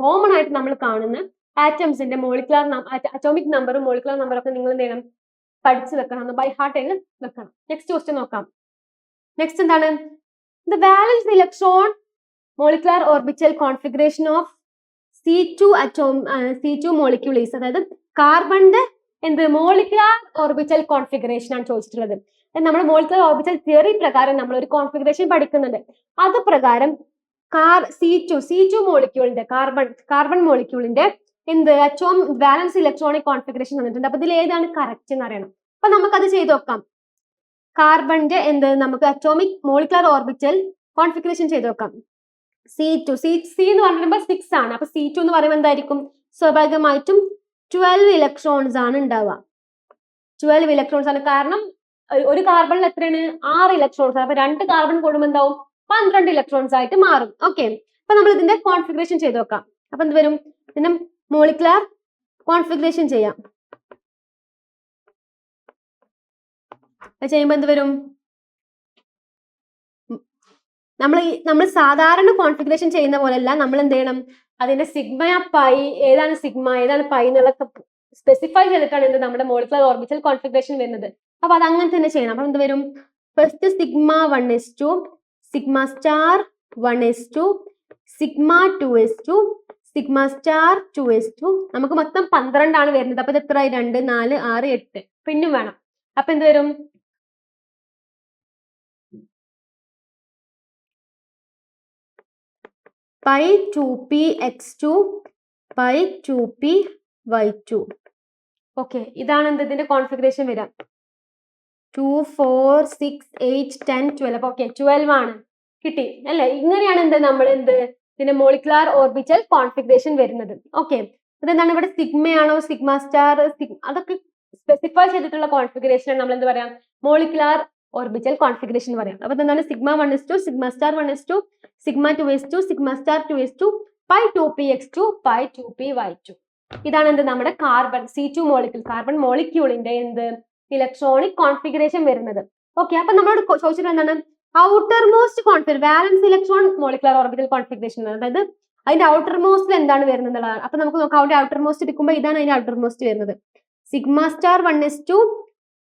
കോമൺ ആയിട്ട് നമ്മൾ കാണുന്ന ആറ്റംസിന്റെ മോളിക്കുലർ അറ്റോമിക് നമ്പറും മോളിക്കുലർ നമ്പറും ഒക്കെ നിങ്ങൾ എന്ത് ചെയ്യണം, പഠിച്ചു വെക്കണം, ഒന്ന് ബൈ ഹാർട്ട് ചെയ്ത് വെക്കണം. നെക്സ്റ്റ് ക്വസ്റ്റ്യൻ നോക്കാം. നെക്സ്റ്റ് എന്താണ്, the വാലൻസ് electron molecular orbital configuration of C2 molecule is, അതായത് കാർബണിന്റെ മോളിക്കുലർ ഓർബിറ്റൽ കോൺഫിഗറേഷൻ ആണ് ചോദിച്ചിട്ടുള്ളത്. നമ്മൾ മോളിക്കുലർ ഓർബിറ്റൽ തിയറി പ്രകാരം നമ്മൾ ഒരു കോൺഫിഗറേഷൻ പഠിക്കുന്നുണ്ട്. അത് പ്രകാരം C2 മോളിക്യൂളിന്റെ കാർബൺ മോളിക്യൂളിന്റെ വാലൻസ് ഇലക്ട്രോണിക് കോൺഫിഗറേഷൻ വന്നിട്ടുണ്ട്. അപ്പൊ ഇതിൽ ഏതാണ് കറക്റ്റ് എന്ന് അറിയണം. അപ്പൊ നമുക്കത് ചെയ്ത് നോക്കാം. കാർബണിന്റെ നമുക്ക് അറ്റോമിക് മോളിക്കുലർ ഓർബിറ്റൽ കോൺഫിഗറേഷൻ ചെയ്ത് നോക്കാം. C2 എന്ന് പറയുമ്പോൾ 6 ആണ്. അപ്പൊ C2 എന്ന് പറയുമ്പോൾ എന്തായിരിക്കും, സ്വാഭാവികമായിട്ടും 12 ഇലക്ട്രോൺസ് ആണ് ഉണ്ടാവുക. 12 ഇലക്ട്രോൺസ് ആണ്. കാരണം ഒരു കാർബണിൽ എത്രയാണ്, 6 ഇലക്ട്രോൺസ് ആണ്. അപ്പൊ 2 കാർബൺ കൂടുമ്പോൾ എന്താവും, 12 ഇലക്ട്രോൺസ് ആയിട്ട് മാറും. ഓക്കെ, അപ്പൊ നമ്മൾ ഇതിന്റെ കോൺഫിഗറേഷൻ ചെയ്ത് നോക്കാം. അപ്പൊ എന്ത് വരും, ഇതിന്റെ മോളിക്കുലർ കോൺഫിഗറേഷൻ ചെയ്യാം. ചെയ്യുമ്പോൾ എന്ത് വരും, നമ്മൾ സാധാരണ കോൺഫിഗറേഷൻ ചെയ്യുന്ന പോലെയല്ല. നമ്മൾ എന്ത് ചെയ്യണം, അതിന്റെ സിഗ്മ പൈ ഏതാണ് പൈ എന്നുള്ള സ്പെസിഫൈ ചെയ്തിട്ടാണ് നമ്മുടെ മോളിക്കുലർ ഓർബിറ്റൽ കോൺഫിഗറേഷൻ വരുന്നത്. അപ്പൊ അത് അങ്ങനെ തന്നെ ചെയ്യണം. അപ്പൊ എന്ത് വരും, first σ1s2, σ*1s2, σ2s2, σ*2s2. നമുക്ക് മൊത്തം 12 ആണ് വരുന്നത്. അപ്പൊ ഇത് എത്ര, 2, 4, 6, 8 പിന്നും വേണം. അപ്പൊ എന്ത് വരും, π2px2, π2py2. ഓക്കെ, ഇതാണ് ഇതിന്റെ കോൺഫിഗറേഷൻ വരാം. 2, 4, 6, 8, 10, 12. ഓക്കെ, 12 ആണ് കിട്ടി അല്ലെ. ഇങ്ങനെയാണ് നമ്മൾ ഇതിന്റെ മോളിക്കുലർ ഓർബിറ്റൽ കോൺഫിഗറേഷൻ വരുന്നത്. ഓക്കെ, അതെന്താണ്, ഇവിടെ സിഗ്മയാണോ സിഗ്മ*, അതൊക്കെ സ്പെസിഫൈ ചെയ്തിട്ടുള്ള കോൺഫിഗറേഷൻ ആണ് നമ്മൾ എന്ത് പറയാം, മോളിക്കുലർ ഓർബിറ്റൽ കോൺഫിഗറേഷൻ പറയാം. അപ്പൊ എന്താണ്, σ1s2, σ*1s2, σ2s2, σ*2s2, π2px2, π2py2. ഇതാണ് നമ്മുടെ കാർബൺ C2 മോളിക്യൂൾ, കാർബൺ മോളിക്യൂളിന്റെ ഇലക്ട്രോണിക് കോൺഫിഗറേഷൻ വരുന്നത്. ഓക്കെ, അപ്പൊ നമ്മളോട് ചോദിച്ചിട്ട് എന്താണ്, outermost valence electron molecular orbital configuration, അതായത് അതിന്റെ ഔട്ടർ മോസ്റ്റിൽ എന്താണ് വരുന്നത്. അപ്പൊ നമുക്ക് നോക്കാം, അവിടെ ഔട്ടർ മോസ്റ്റ് എടുക്കുമ്പോൾ ഇതാണ് അതിന്റെ ഔട്ടർ മോസ്റ്റ് വരുന്നത്, σ*1s2,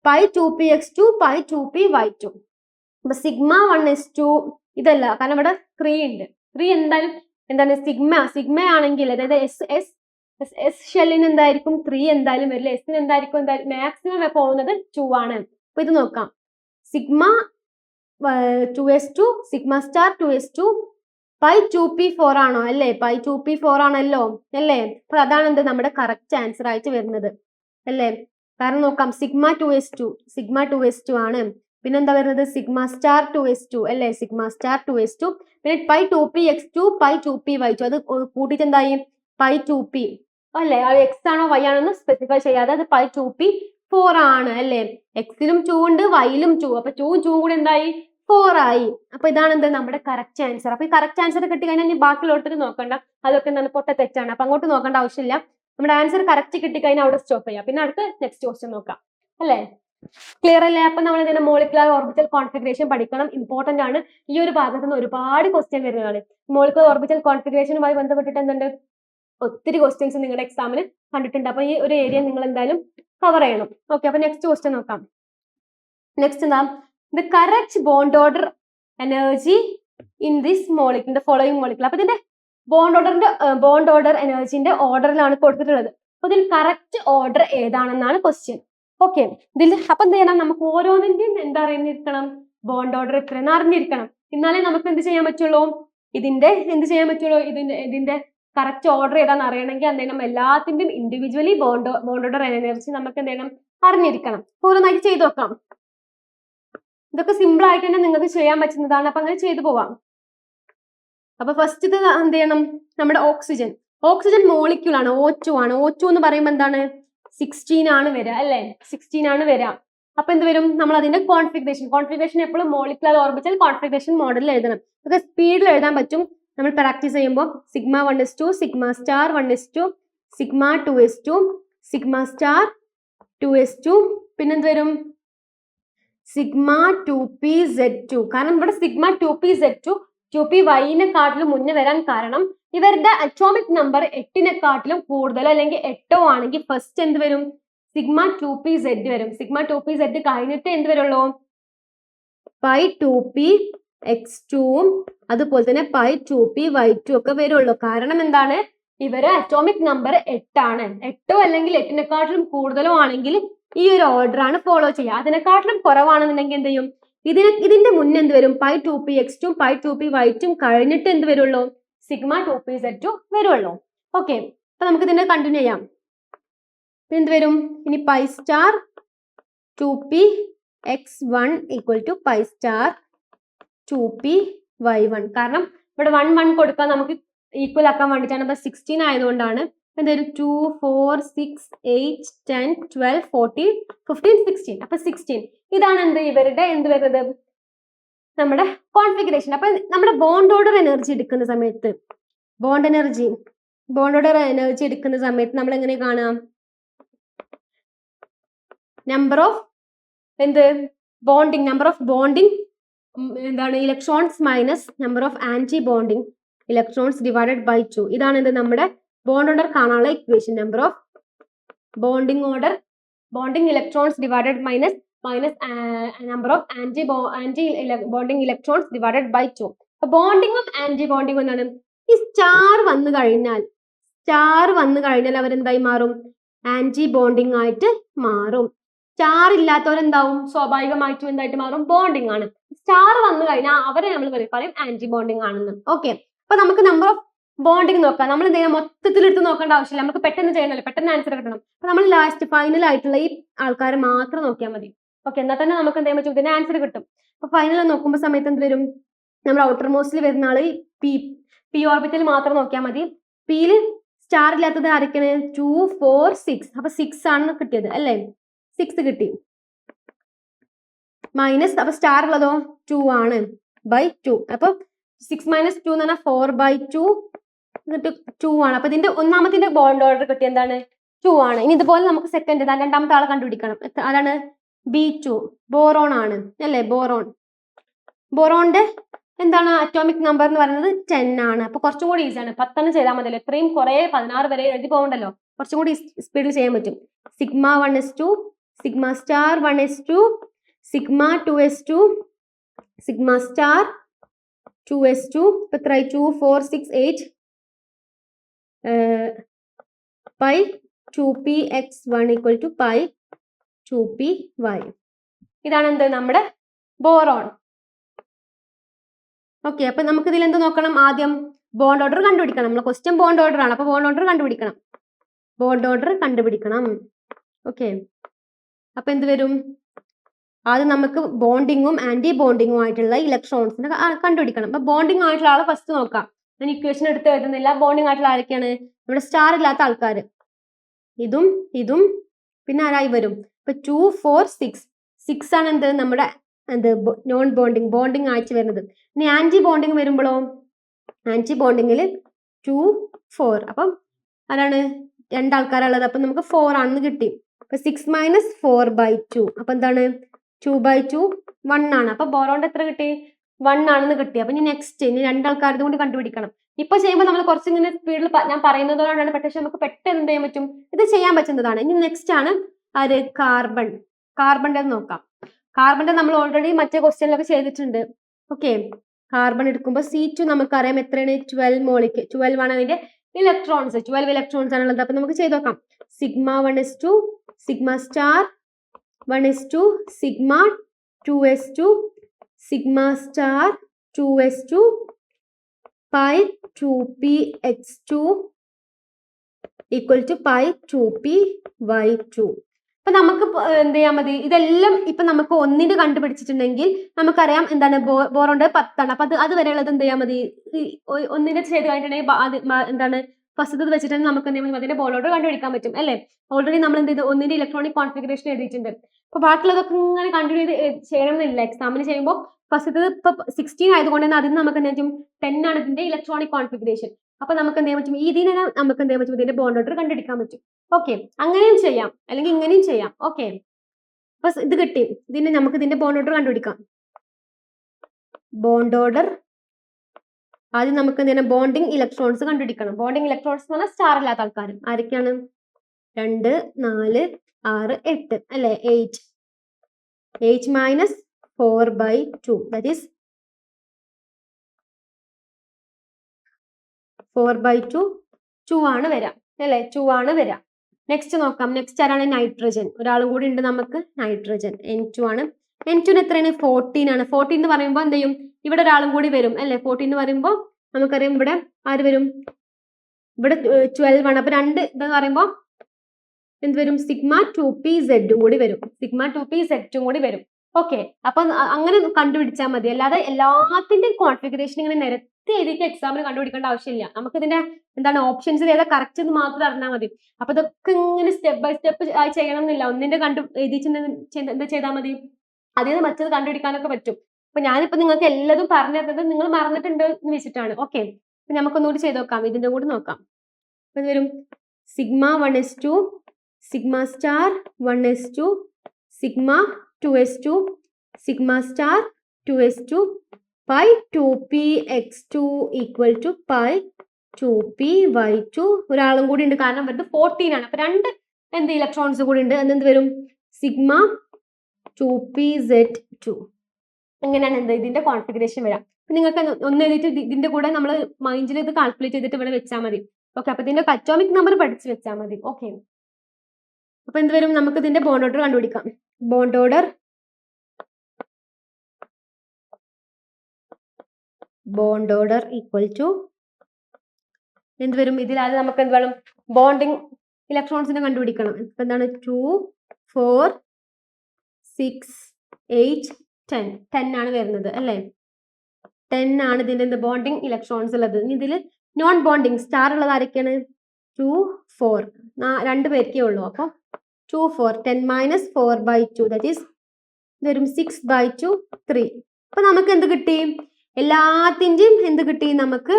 π2px2, π2py2. അപ്പൊ σ1s2 ഇതല്ല, കാരണം ഇവിടെ 3 ഉണ്ട്. 3 എന്തായാലും സിഗ്മ ആണെങ്കിൽ, അതായത് എസ് ഷെല്ലിന് എന്തായിരിക്കും 3 എന്തായാലും വരില്ല. എസിന് എന്തായിരിക്കും മാക്സിമം പോകുന്നത് 2 ആണ്. അപ്പൊ ഇത് നോക്കാം, sigma 2s2 sigma star 2s2 pi 2p4 ആണോ അല്ലേ? പൈ 2p4 ആണല്ലോ അല്ലേ? അപ്പൊ അതാണ് എന്ത് നമ്മുടെ കറക്റ്റ് ആൻസർ ആയിട്ട് വരുന്നത് അല്ലേ? കാരണം നോക്കാം, സിഗ്മ 2s2 ആണ്. പിന്നെ എന്താ വരുന്നത്? സിഗ്മ സ്റ്റാർ 2s2 അല്ലേ? Sigma star 2s2. പിന്നെ പൈ 2px2 പൈ 2py2, അത് കൂട്ടിയിട്ട് എന്തായി? പൈ 2p അല്ലേ? അത് എക്സ് ആണോ വൈ ആണോ എന്ന് സ്പെസിഫൈ ചെയ്യാതെ അത് പൈ 2p4 ആണ് അല്ലേ? എക്സിലും 2 ഉണ്ട്, വൈയിലും 2, അപ്പൊ 2 കൂടെ എന്തായി? 4 ആയി. അപ്പൊ ഇതാണ് എന്ത് നമ്മുടെ കറക്റ്റ് ആൻസർ. അപ്പൊ ഈ കറക്റ്റ് ആൻസർ കിട്ടി കഴിഞ്ഞാൽ ഇനി ബാക്കിയുള്ളവർക്ക് നോക്കണ്ട, അതൊക്കെ എന്താണ് പൊട്ട തെറ്റാണ്, അപ്പൊ അങ്ങോട്ട് നോക്കേണ്ട ആവശ്യമില്ല. നമ്മുടെ ആൻസർ കറക്റ്റ് കിട്ടിക്കഴിഞ്ഞാൽ അവിടെ സ്റ്റോപ്പ് ചെയ്യാം. പിന്നെ അടുത്ത നെക്സ്റ്റ് ക്വസ്റ്റ്യൻ നോക്കാം അല്ലേ? ക്ലിയർ അല്ലേ? അപ്പൊ നമ്മൾ ഇതിന്റെ മോളിക്കുലർ ഓർബിറ്റൽ കോൺഫിഗറേഷൻ പഠിക്കണം, ഇമ്പോർട്ടന്റ് ആണ്. ഈ ഒരു ഭാഗത്ത് നിന്ന് ഒരുപാട് ക്വസ്റ്റ്യൻ വരുന്നതാണ്. മോളിക്കുലർ ഓർബിറ്റൽ കോൺഫിഗറേഷനുമായി ബന്ധപ്പെട്ടിട്ട് എന്തുണ്ട്? ഒത്തിരി ക്വസ്റ്റ്യൻസ് നിങ്ങളുടെ എക്സാമിന് കണ്ടിട്ടുണ്ട്. അപ്പൊ ഈ ഒരു ഏരിയ നിങ്ങൾ എന്തായാലും കവർ ചെയ്യണം. ഓക്കെ, അപ്പൊ നെക്സ്റ്റ് ക്വസ്റ്റ്യൻ നോക്കാം. നെക്സ്റ്റ് എന്താ? The correct bond order energy in this molecule, following molecule. അപ്പൊ ഇതിന്റെ ബോണ്ട് ഓർഡർ എനർജിന്റെ ഓർഡറിലാണ് കൊടുത്തിട്ടുള്ളത്. അപ്പൊ ഇതിൽ കറക്റ്റ് ഓർഡർ ഏതാണെന്നാണ് ക്വസ്റ്റ്യൻ. ഓക്കെ, ഇതിൽ അപ്പൊ എന്ത് ചെയ്യണം? നമുക്ക് ഓരോന്നിന്റെയും എന്താ അറിഞ്ഞിരിക്കണം? ബോണ്ട് ഓർഡർ എത്രയെന്ന് അറിഞ്ഞിരിക്കണം. എന്നാലേ നമുക്ക് എന്ത് ചെയ്യാൻ പറ്റുള്ളൂ? ഇതിന്റെ കറക്റ്റ് ഓർഡർ ഏതാണെന്ന് അറിയണമെങ്കിൽ എന്ത് ചെയ്യണം? എല്ലാത്തിന്റെയും ഇൻഡിവിജ്വലി ബോണ്ട് ഓർഡർ എനർജി നമുക്ക് എന്ത് ചെയ്യണം? അറിഞ്ഞിരിക്കണം. ഓരോന്നായിട്ട് ചെയ്ത് നോക്കാം. ഇതൊക്കെ സിമ്പിൾ ആയിട്ട് തന്നെ നിങ്ങൾക്ക് ചെയ്യാൻ പറ്റുന്നതാണ്. അപ്പൊ അങ്ങനെ ചെയ്തു പോവാം. അപ്പൊ ഫസ്റ്റ് ഇത് എന്ത് ചെയ്യണം? നമ്മുടെ ഓക്സിജൻ മോളിക്യൂൾ ആണ്, O2 ആണ്. O2 എന്ന് പറയുമ്പോൾ എന്താണ്? 16 ആണ് വരിക അല്ലേ? 16 ആണ് വരിക. അപ്പൊ എന്ത് വരും? നമ്മൾ അതിന്റെ കോൺഫിഗറേഷൻ എപ്പോഴും മോളിക്കുലർ ഓർബിറ്റൽ കോൺഫിഗറേഷൻ മോഡലിൽ എഴുതണം. അതൊക്കെ സ്പീഡിൽ എഴുതാൻ പറ്റും നമ്മൾ പ്രാക്ടീസ് ചെയ്യുമ്പോൾ. Sigma 1s2 sigma star 1s2 sigma 2s2 sigma star 2s2 പിന്നെന്ത് വരും? Sigma 2pz2. കാരണം ഇവിടെ സിഗ്മ 2pz2 2py-നെക്കാട്ടിലും മുന്നേ വരാൻ കാരണം ഇവരുടെ അറ്റോമിക് നമ്പർ 8-നെക്കാട്ടിലും കൂടുതലോ അല്ലെങ്കിൽ 8 ആണെങ്കിൽ ഫസ്റ്റ് എന്ത് വരും? സിഗ്മ 2pz വരും. സിഗ്മ 2pz കഴിഞ്ഞിട്ട് എന്ത് വരുള്ളൂ? പൈ 2px2 അതുപോലെ തന്നെ പൈ 2py2 ഒക്കെ വരുള്ളൂ. കാരണം എന്താണ്? ഇവരെ അറ്റോമിക് നമ്പർ 8 ആണ്. 8 അല്ലെങ്കിൽ 8-നെക്കാട്ടിലും കൂടുതലോ ആണെങ്കിൽ ഈ ഒരു ഓർഡർ ആണ് ഫോളോ ചെയ്യുക. അതിനെക്കാട്ടിലും കുറവാണെന്നുണ്ടെങ്കിൽ എന്ത് ചെയ്യും? ഇതിന്റെ മുന്നേ എന്ത് വരും? പൈ 2px2 പൈ 2py2 കഴിഞ്ഞിട്ട് എന്ത് വരുള്ളൂ? സിഗ്മ 2pz2 വരുള്ളൂ. ഓക്കെ, അപ്പൊ നമുക്ക് ഇതിനെ കണ്ടിന്യൂ ചെയ്യാം. എന്ത് വരും? ഇനി pi star 2px1 equal to pi star 2py1. കാരണം ഇവിടെ 1 1 കൊടുക്കാൻ നമുക്ക് ഈക്വൽ ആക്കാൻ വേണ്ടിയിട്ടാണ്. അപ്പൊ 16 ആയതുകൊണ്ടാണ് എന്തായാലും 2 4 6 8 10 12 14 15 16. അപ്പൊ 16 ഇതാണ് എന്ത് ഇവരുടെ എന്ത് വരുന്നത്? നമ്മുടെ കോൺഫിഗറേഷൻ. അപ്പൊ നമ്മുടെ ബോണ്ട് ഓർഡർ എനർജി എടുക്കുന്ന സമയത്ത് നമ്മൾ എങ്ങനെ കാണാം? നമ്പർ ഓഫ് ബോണ്ടിങ് എന്താണ്? Electrons minus number of antibonding electrons divided by 2. ഇതാണ് എന്ത് നമ്മുടെ ബോണ്ട് ഓർഡർ കാണാനുള്ള equation. Number of bonding electrons divided minus number of antibonding electrons divided by 2. ബോണ്ടിങ്ങും ആന്റി ബോണ്ടിങ്ങും എന്താണ്? ഈ സ്റ്റാർ വന്നു കഴിഞ്ഞാൽ അവരെന്തായി മാറും? ആന്റി ബോണ്ടിങ് ആയിട്ട് മാറും. സ്റ്റാർ ഇല്ലാത്തവരെന്താവും? സ്വാഭാവികമായിട്ടും എന്തായിട്ട് മാറും? ബോണ്ടിങ് ആണ്. സ്റ്റാർ വന്നു കഴിഞ്ഞാൽ അവരെ നമ്മൾ പറയും ആന്റി ബോണ്ടിങ് ആണെന്ന്. ഓക്കെ, അപ്പൊ നമുക്ക് നമ്പർ ഓഫ് ബോണ്ടിങ് നോക്കാം. നമ്മൾ എന്ത് ചെയ്യണം? മൊത്തത്തിൽ എടുത്ത് നോക്കേണ്ട ആവശ്യമില്ല, നമുക്ക് പെട്ടെന്ന് ചെയ്യണമല്ലോ, പെട്ടെന്ന് ആൻസർ കിട്ടണം. അപ്പൊ നമ്മൾ ലാസ്റ്റ് ഫൈനൽ ആയിട്ടുള്ള ഈ ആൾക്കാരെ മാത്രം നോക്കിയാൽ മതി. ഓക്കെ, എന്നാൽ തന്നെ നമുക്ക് എന്ത് ചെയ്യാൻ പറ്റും? ഇതിന്റെ ആൻസർ കിട്ടും. അപ്പൊ ഫൈനൽ നോക്കുമ്പോൾ സമയത്ത് എന്ത് വരും? നമ്മൾ ഔട്ടർ മോസ്റ്റിൽ വരുന്ന ആള് പി ഓർബിറ്റൽ മാത്രം നോക്കിയാൽ മതി. പിയിൽ സ്റ്റാർ ഇല്ലാത്തത് ആരൊക്കെയാണ്? 2 4 6. അപ്പൊ 6 ആണ് കിട്ടിയത് അല്ലേ? 6 കിട്ടി. മൈനസ് അപ്പൊ സ്റ്റാർ ഉള്ളതോ 2 ആണ് ബൈ 2. അപ്പൊ 6 മൈനസ് 2 എന്ന് പറഞ്ഞാൽ 4/2 എന്നിട്ട് 2 ആണ്. അപ്പൊ ഇതിന്റെ ഒന്നാമത്തിന്റെ ബോണ്ട് ഓർഡർ കിട്ടിയ എന്താണ്? 2 ആണ്. ഇനി ഇതുപോലെ നമുക്ക് സെക്കൻഡ് രണ്ടാമത്തെ ആളെ കണ്ടുപിടിക്കണം. ആരാണ്? B2 ബോറോൺ ആണ് അല്ലേ? ബോറോണിന്റെ എന്താണ് അറ്റോമിക് നമ്പർ എന്ന് പറയുന്നത്? 10 ആണ്. അപ്പൊ കുറച്ചും കൂടി ഈസി ആണ്. 10 ചെയ്താൽ മതിയല്ലോ. ഇത്രയും കുറെ 16 വരെ എഴുതി പോകണ്ടല്ലോ, കുറച്ചും കൂടി സ്പീഡിൽ ചെയ്യാൻ പറ്റും. Sigma 1s2 sigma star 1s2 sigma 2s2 sigma star 2s2 ഇപ്പൊ എത്ര? 2 4 6 8 pi 2px1 equal to pi 2py. ഇതാണ് എന്ത് നമ്മുടെ ബോറോൺ. ഓക്കെ, അപ്പൊ നമുക്ക് ഇതിൽ എന്ത് നോക്കണം? ആദ്യം ബോണ്ട് ഓർഡർ കണ്ടുപിടിക്കണം. നമ്മളെ ക്വസ്റ്റ്യൻ ബോണ്ട് ഓർഡർ ആണ്. അപ്പൊ ബോണ്ട് ഓർഡർ കണ്ടുപിടിക്കണം. ബോണ്ട് ഓർഡർ കണ്ടുപിടിക്കണം. ഓക്കെ, അപ്പൊ എന്ത് വരും? ആദ്യം നമുക്ക് ബോണ്ടിങ്ങും ആന്റി ബോണ്ടിങ്ങും ആയിട്ടുള്ള ഇലക്ട്രോൺസിനെ കണ്ടുപിടിക്കണം. അപ്പൊ ബോണ്ടിങ് ആയിട്ടുള്ള ആളെ ഫസ്റ്റ് നോക്കാം. ഞാൻ ഇക്വേഷൻ എടുത്ത് എഴുതുന്നില്ല. ബോണ്ടിങ് ആയിട്ടുള്ള ആരൊക്കെയാണ്? നമ്മുടെ സ്റ്റാർ ഇല്ലാത്ത ആൾക്കാർ. ഇതും ഇതും പിന്നെ ആരായി വരും? ഇപ്പൊ 2 4 6 ആണ് എന്ത്? നമ്മുടെ എന്ത് നോൺ ബോണ്ടിങ്, ബോണ്ടിങ് ആയിട്ട് വരുന്നത്. ഇനി ആന്റി ബോണ്ടിങ് വരുമ്പോഴോ? ആന്റി ബോണ്ടിങ്ങിൽ 2 4. അപ്പം ആരാണ്? രണ്ടാൾക്കാരുള്ളത്. അപ്പൊ നമുക്ക് 4 ആണെന്ന് കിട്ടി. അപ്പൊ 6 - 4/2. അപ്പൊ എന്താണ്? 2/2 1 ആണ്. അപ്പൊ ബോറോണ്ട് എത്ര കിട്ടി? 1 ആണെന്ന് കിട്ടി. അപ്പൊ ഇനി നെക്സ്റ്റ് ഇനി രണ്ടാൾക്കാരുടെ കൂടി കണ്ടുപിടിക്കണം. ഇപ്പൊ ചെയ്യുമ്പോൾ നമ്മൾ കുറച്ച് ഇങ്ങനെ സ്പീഡിൽ ഞാൻ പറയുന്നതുകൊണ്ടാണ്, പക്ഷേ നമുക്ക് പെട്ടെന്ന് എന്ത് ചെയ്യാൻ പറ്റും? ഇത് ചെയ്യാൻ പറ്റുന്നതാണ്. ഇനി നെക്സ്റ്റ് ആണ് ആര്? കാർബൺ. കാർബണിന്റെ നോക്കാം. കാർബണിന്റെ നമ്മൾ ഓൾറെഡി മറ്റേ ക്വസ്റ്റ്യനിലൊക്കെ ചെയ്തിട്ടുണ്ട്. ഓക്കെ, കാർബൺ എടുക്കുമ്പോൾ C2 നമുക്കറിയാം എത്രയാണ്? 12 മോളിക്ക് 12 ആണ് അതിന്റെ ഇലക്ട്രോൺസ്. 12 ഇലക്ട്രോൺസ് ആണുള്ളത്. അപ്പൊ നമുക്ക് ചെയ്ത് നോക്കാം. σ1s2 σ** 1s2 σ2s2 σ* 2s2 pi 2px2 = pi 2py2. അപ്പൊ നമുക്ക് എന്ത് ചെയ്യാൻ മതി? ഇതെല്ലാം ഇപ്പൊ നമുക്ക് ഒന്നിന്റെ കണ്ടുപിടിച്ചിട്ടുണ്ടെങ്കിൽ നമുക്കറിയാം എന്താണ്? ബോറോണ്ട് 10 ആണ്. അപ്പൊ അത് വരെയുള്ളത് എന്ത് ചെയ്യാൻ മതി? ഒന്നിന്റെ ചെയ്ത് കഴിഞ്ഞിട്ടുണ്ടെങ്കിൽ എന്താണ്? ഫസ്റ്റ് വെച്ചിട്ടുണ്ടെങ്കിൽ നമുക്ക് എന്ത് ചെയ്യാൻ? അതിന്റെ ബോറോണ്ട് കണ്ടുപിടിക്കാൻ പറ്റും അല്ലേ? ഓൾറെഡി നമ്മൾ എന്ത് ചെയ്തു? ഒന്നിന്റെ ഇലക്ട്രോണിക് കോൺഫിഗറേഷൻ എഴുതിയിട്ടുണ്ട്. അപ്പൊ ബാക്കിയുള്ളതൊക്കെ ഇങ്ങനെ കണ്ടിന്യൂ ചെയ്യണം എന്നില്ല. എക്സാമിന് ചെയ്യുമ്പോൾ ഫസ്റ്റ് ഇപ്പൊ 16 ആയതുകൊണ്ട് തന്നെ അതിന് നമുക്ക് എന്ത് പറ്റും? 10 ആണ് ഇതിന്റെ ഇലക്ട്രോണിക് കോൺഫിഗറേഷൻ. അപ്പൊ നമുക്ക് എന്ത് ചെയ്യാൻ പറ്റും? ഇതിനെ നമുക്ക് എന്ത് ചെയ്യാൻ പറ്റും? ഇതിന്റെ ബോണ്ട് ഓർഡർ കണ്ടുപിടിക്കാൻ പറ്റും. ഓക്കെ, അങ്ങനെയും ചെയ്യാം, അല്ലെങ്കിൽ ഇങ്ങനെയും ചെയ്യാം. ഓക്കെ, അപ്പൊ ഇത് കിട്ടി. ഇതിന് നമുക്ക് ഇതിന്റെ ബോണ്ട് ഓർഡർ കണ്ടുപിടിക്കാം. ബോണ്ട് ഓർഡർ ആദ്യം നമുക്ക് എന്ത് ചെയ്യണം? ബോണ്ടിങ് ഇലക്ട്രോൺസ് കണ്ടുപിടിക്കണം. ബോണ്ടിങ് ഇലക്ട്രോൺസ് എന്ന് പറഞ്ഞാൽ സ്റ്റാർ ഇല്ലാത്ത ആൾക്കാർ ആരൊക്കെയാണ്? 2 4 6 8 അല്ലെ? 8 - 4/2 that is 4/2 2 ആണ് വരാം അല്ലെ? 2 ആണ് വരാം. നെക്സ്റ്റ് നോക്കാം. നെക്സ്റ്റ് ആരാണ്? നൈട്രജൻ. ഒരാളും കൂടി ഉണ്ട് നമുക്ക്. നൈട്രജൻ N2 ആണ്. N2 എത്രയാണ്? 14 ആണ്. 14 എന്ന് പറയുമ്പോൾ എന്ത് ചെയ്യും? ഇവിടെ ഒരാളും കൂടി വരും അല്ലെ? 14 എന്ന് പറയുമ്പോൾ നമുക്കറിയാം ഇവിടെ ആര് വരും? ഇവിടെ 12 ആണ്. അപ്പൊ 2 ഇതെന്ന് പറയുമ്പോൾ എന്ത് വരും? σ2pz കൂടി വരും. σ2pz കൂടി വരും. ഓക്കെ, അപ്പൊ അങ്ങനെ കണ്ടുപിടിച്ചാൽ മതി. അല്ലാതെ എല്ലാത്തിന്റെയും കോൺഫിഗറേഷൻ ഇങ്ങനെ നിരത്തി എഴുതിയിട്ട് എക്സാമിന് കണ്ടുപിടിക്കേണ്ട ആവശ്യമില്ല. നമുക്ക് ഇതിന്റെ എന്താണ് ഓപ്ഷൻസ് ഏതാ കറക്റ്റ് എന്ന് മാത്രം അറിഞ്ഞാൽ മതി. അപ്പൊ ഇതൊക്കെ ഇങ്ങനെ സ്റ്റെപ്പ് ബൈ സ്റ്റെപ്പ് ചെയ്യണം എന്നില്ല. ഒന്നിന്റെ എന്താ ചെയ്താൽ മതി? അതിൽ നിന്ന് മറ്റത് കണ്ടുപിടിക്കാനൊക്കെ പറ്റും. അപ്പൊ ഞാനിപ്പോ നിങ്ങൾക്ക് എല്ലാതും പറഞ്ഞു തന്നത് നിങ്ങൾ മറന്നിട്ടുണ്ട് എന്ന് വെച്ചിട്ടാണ്. ഓക്കെ, അപ്പൊ നമുക്കൊന്നുകൂടി ചെയ്ത് നോക്കാം. ഇതിന്റെ കൂടി നോക്കാം. അപ്പൊ ഇത് വരും σ1s2 σ* 1s2 σ2s2 σ* 2s2 pi 2px2 = pi 2py2. ഒരാളും കൂടി ഉണ്ട്, കാരണം വരുന്നത് 14 ആണ്. അപ്പൊ 2 എന്ത് ഇലക്ട്രോൺസ് കൂടി ഉണ്ട്. എന്ത് വരും? σ2pz2. ഇങ്ങനെയാണ് എന്ത് ഇതിന്റെ കോൺഫിഗറേഷൻ വരാം. അപ്പൊ നിങ്ങൾക്ക് ഒന്ന് എഴുതിയിട്ട് ഇതിന്റെ കൂടെ നമ്മൾ മൈൻഡിൽ ഇത് കാൽക്കുലേറ്റ് ചെയ്തിട്ട് ഇവിടെ വെച്ചാൽ മതി. ഓക്കെ, അപ്പൊ ഇതിന്റെ അറ്റോമിക് നമ്പർ പഠിച്ച് വെച്ചാൽ മതി. ഓക്കെ, അപ്പൊ എന്ത് വരും? നമുക്ക് ഇതിന്റെ ബോണ്ട് ഓർഡർ കണ്ടുപിടിക്കാം. ബോണ്ട് ഓർഡർ = എന്ത് വരും? ഇതിലാദ്യം നമുക്ക് എന്ത് വേണം? ബോണ്ടിങ് ഇലക്ട്രോൺസിനെ കണ്ടുപിടിക്കണം. ഇപ്പൊ എന്താണ്? 2 4 6 8 10 10 ആണ് വരുന്നത് അല്ലേ? 10 ആണ് ഇതിന്റെ എന്ത് ബോണ്ടിങ് ഇലക്ട്രോൺസ് ഉള്ളത്. ഇനി ഇതിൽ നോൺ ബോണ്ടിങ് സ്റ്റാർ ഉള്ളത് ആരൊക്കെയാണ്? 2 4 2 പേർക്കേ ഉള്ളൂ. അപ്പൊ 2 4 10 - 4/2 that is വരും 6/2 3. അപ്പൊ നമുക്ക് എന്ത് കിട്ടി? എല്ലാത്തിന്റെയും എന്ത് കിട്ടി? നമുക്ക്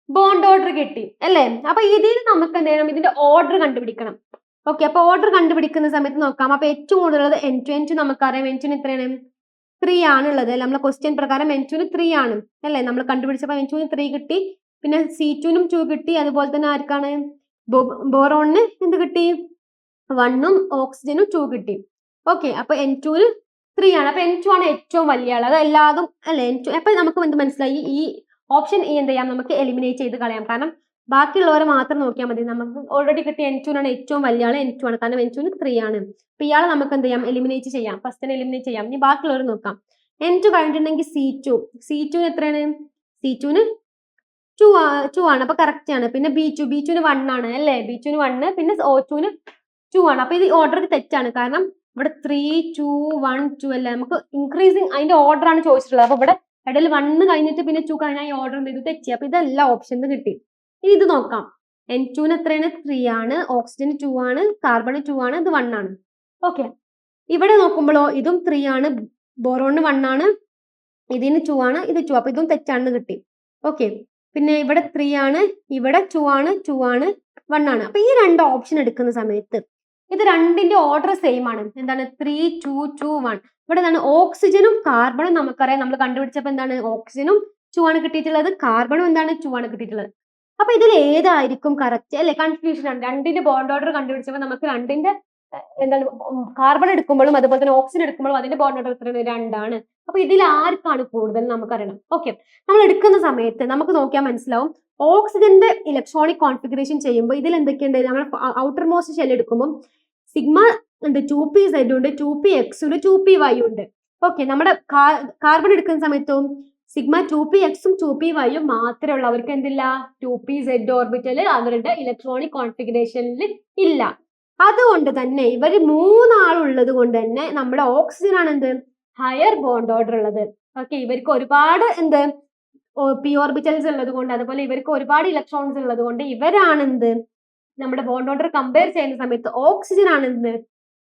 ബോണ്ട് ഓർഡർ കിട്ടി അല്ലേ? അപ്പൊ ഇതിൽ നമുക്ക് എന്ത് ചെയ്യണം? ഇതിന്റെ ഓർഡർ കണ്ടുപിടിക്കണം. ഓക്കെ, അപ്പൊ ഓർഡർ കണ്ടുപിടിക്കുന്ന സമയത്ത് നോക്കാം. അപ്പൊ ഏറ്റവും കൂടുതലുള്ളത് N2 നമുക്കറിയാം. N2 എത്രയാണ്? 3 ആണുള്ളത് അല്ലെ? നമ്മളെ ക്വസ്റ്റ്യൻ പ്രകാരം N2 3 ആണ് അല്ലെ? നമ്മൾ കണ്ടുപിടിച്ചപ്പോൾ N2 3 കിട്ടി. പിന്നെ C2 2 കിട്ടി. അതുപോലെ തന്നെ ആർക്കാണ്? ബോറോണിന് എന്ത് കിട്ടി? 1ഉം ഓക്സിജനും 2 കിട്ടി. ഓക്കെ, അപ്പൊ N2 3 ആണ്. അപ്പൊ N2 ആണ് ഏറ്റവും വലിയ ആൾ. അത് എല്ലാതും അല്ലെ? N2. അപ്പൊ നമുക്ക് എന്ത് മനസ്സിലായി? ഈ ഓപ്ഷൻ എന്ത് ചെയ്യാം? നമുക്ക് എലിമിനേറ്റ് ചെയ്ത് കളയാം. കാരണം ബാക്കിയുള്ളവരെ മാത്രം നോക്കിയാൽ മതി. നമുക്ക് ഓൾറെഡി കിട്ടിയ N2 ആണ് ഏറ്റവും വലിയ ആള് N2 ആണ്, കാരണം N2 3 ആണ്. അപ്പൊ ഇയാളെ നമുക്ക് എന്ത് ചെയ്യാം, എലിമിനേറ്റ് ചെയ്യാം. ഫസ്റ്റിനെ എലിമിനേറ്റ് ചെയ്യാം. ഇനി ബാക്കിയുള്ളവർ നോക്കാം. N2 കഴിഞ്ഞിട്ടുണ്ടെങ്കിൽ C2 എത്രയാണ്? C2 2 ആണ്, അപ്പൊ കറക്റ്റ് ആണ്. പിന്നെ B2 ന് 1 ആണ് അല്ലേ? B2 ന് 1, പിന്നെ O2 ന് 2 ആണ്. അപ്പൊ ഇത് ഓർഡർ തെറ്റാണ്, കാരണം ഇവിടെ 3 2 1 2 അല്ലേ, നമുക്ക് ഇൻക്രീസിങ് അതിന്റെ ഓർഡർ ആണ് ചോദിച്ചിട്ടുള്ളത്. അപ്പൊ ഇവിടെ ഇടയിൽ 1 കഴിഞ്ഞിട്ട് പിന്നെ 2 കഴിഞ്ഞാൽ ഈ ഓർഡർ ഇത് തെറ്റി. അപ്പൊ ഇതെല്ലാം ഓപ്ഷൻ കിട്ടി. ഇനി ഇത് നോക്കാം. N2 ന് എത്രയാണ്? 3 ആണ്. ഓക്സിജൻ 2 ആണ്. കാർബൺ 2 ആണ്. ഇത് 1 ആണ്. ഓക്കെ, ഇവിടെ നോക്കുമ്പോഴോ ഇതും 3 ആണ്. ബോറോണിന് 1 ആണ്. ഇതിന് 2 ആണ്. ഇത് 2. അപ്പൊ ഇതും തെറ്റാണെന്ന് കിട്ടി. ഓക്കെ, പിന്നെ ഇവിടെ 3 ആണ്. ഇവിടെ 2 ആണ്. 2 ആണ്. 1 ആണ്. അപ്പൊ ഈ രണ്ട് ഓപ്ഷൻ എടുക്കുന്ന സമയത്ത് ഇത് രണ്ടിന്റെ ഓർഡർ സെയിം ആണ്. എന്താണ്? 3 2 2 1. ഇവിടെ എന്താണ്? ഓക്സിജനും കാർബണും നമുക്കറിയാം. നമ്മൾ കണ്ടുപിടിച്ചപ്പോൾ എന്താണ്? ഓക്സിജനും 2 ആണ് കിട്ടിയിട്ടുള്ളത്. കാർബണും എന്താണ്? 2 ആണ് കിട്ടിയിട്ടുള്ളത്. അപ്പൊ ഇതിൽ ഏതായിരിക്കും കറക്റ്റ് അല്ലെ? കൺഫ്യൂഷൻ ആണ്. രണ്ടിന്റെ ബോണ്ട് ഓർഡർ കണ്ടുപിടിച്ചപ്പോൾ നമുക്ക് രണ്ടിന്റെ എന്താണ്, കാർബൺ എടുക്കുമ്പോഴും അതുപോലെ തന്നെ ഓക്സിജൻ എടുക്കുമ്പോഴും അതിന്റെ ബോണ്ട് ഓർഡർ എത്രയാണ്? 2 ആണ്. അപ്പൊ ഇതിൽ ആർക്കാണ് കൂടുതൽ നമുക്കറിയണം. ഓക്കെ, നമ്മൾ എടുക്കുന്ന സമയത്ത് നമുക്ക് നോക്കിയാൽ മനസ്സിലാവും. ഓക്സിജന്റെ ഇലക്ട്രോണിക് കോൺഫിഗറേഷൻ ചെയ്യുമ്പോൾ ഇതിൽ എന്തൊക്കെയുണ്ട്? നമ്മൾ ഔട്ടർ മോസ്റ്റ് ഷെൽ എടുക്കുമ്പോൾ സിഗ്മ ഉണ്ട്, 2pz ഉണ്ട്, 2px ഉണ്ട്, 2py ഉണ്ട്. ഓക്കെ, നമ്മുടെ കാർബൺ എടുക്കുന്ന സമയത്തും സിഗ്മ 2px ഉം 2py ഉം മാത്രമേ ഉള്ളൂ. അവർക്ക് എന്തില്ല? 2pz ഓർബിറ്റൽ അവരുടെ ഇലക്ട്രോണിക് കോൺഫിഗറേഷനിൽ ഇല്ല. അതുകൊണ്ട് തന്നെ ഇവർ മൂന്നാളുള്ളത് കൊണ്ട് തന്നെ നമ്മുടെ ഓക്സിജൻ ആണ് എന്ത്? ഹയർ ബോണ്ട് ഓർഡർ ഉള്ളത്. ഓക്കെ, ഇവർക്ക് ഒരുപാട് എന്ത് p ഓർബിറ്റൽസ് ഉള്ളത് കൊണ്ട്, അതുപോലെ ഇവർക്ക് ഒരുപാട് ഇലക്ട്രോൺസ് ഉള്ളത് കൊണ്ട് ഇവരാണ് എന്ത്? നമ്മുടെ ബോണ്ട് ഓർഡർ കമ്പയർ ചെയ്യുന്ന സമയത്ത് ഓക്സിജൻ ആണ് എന്ത്?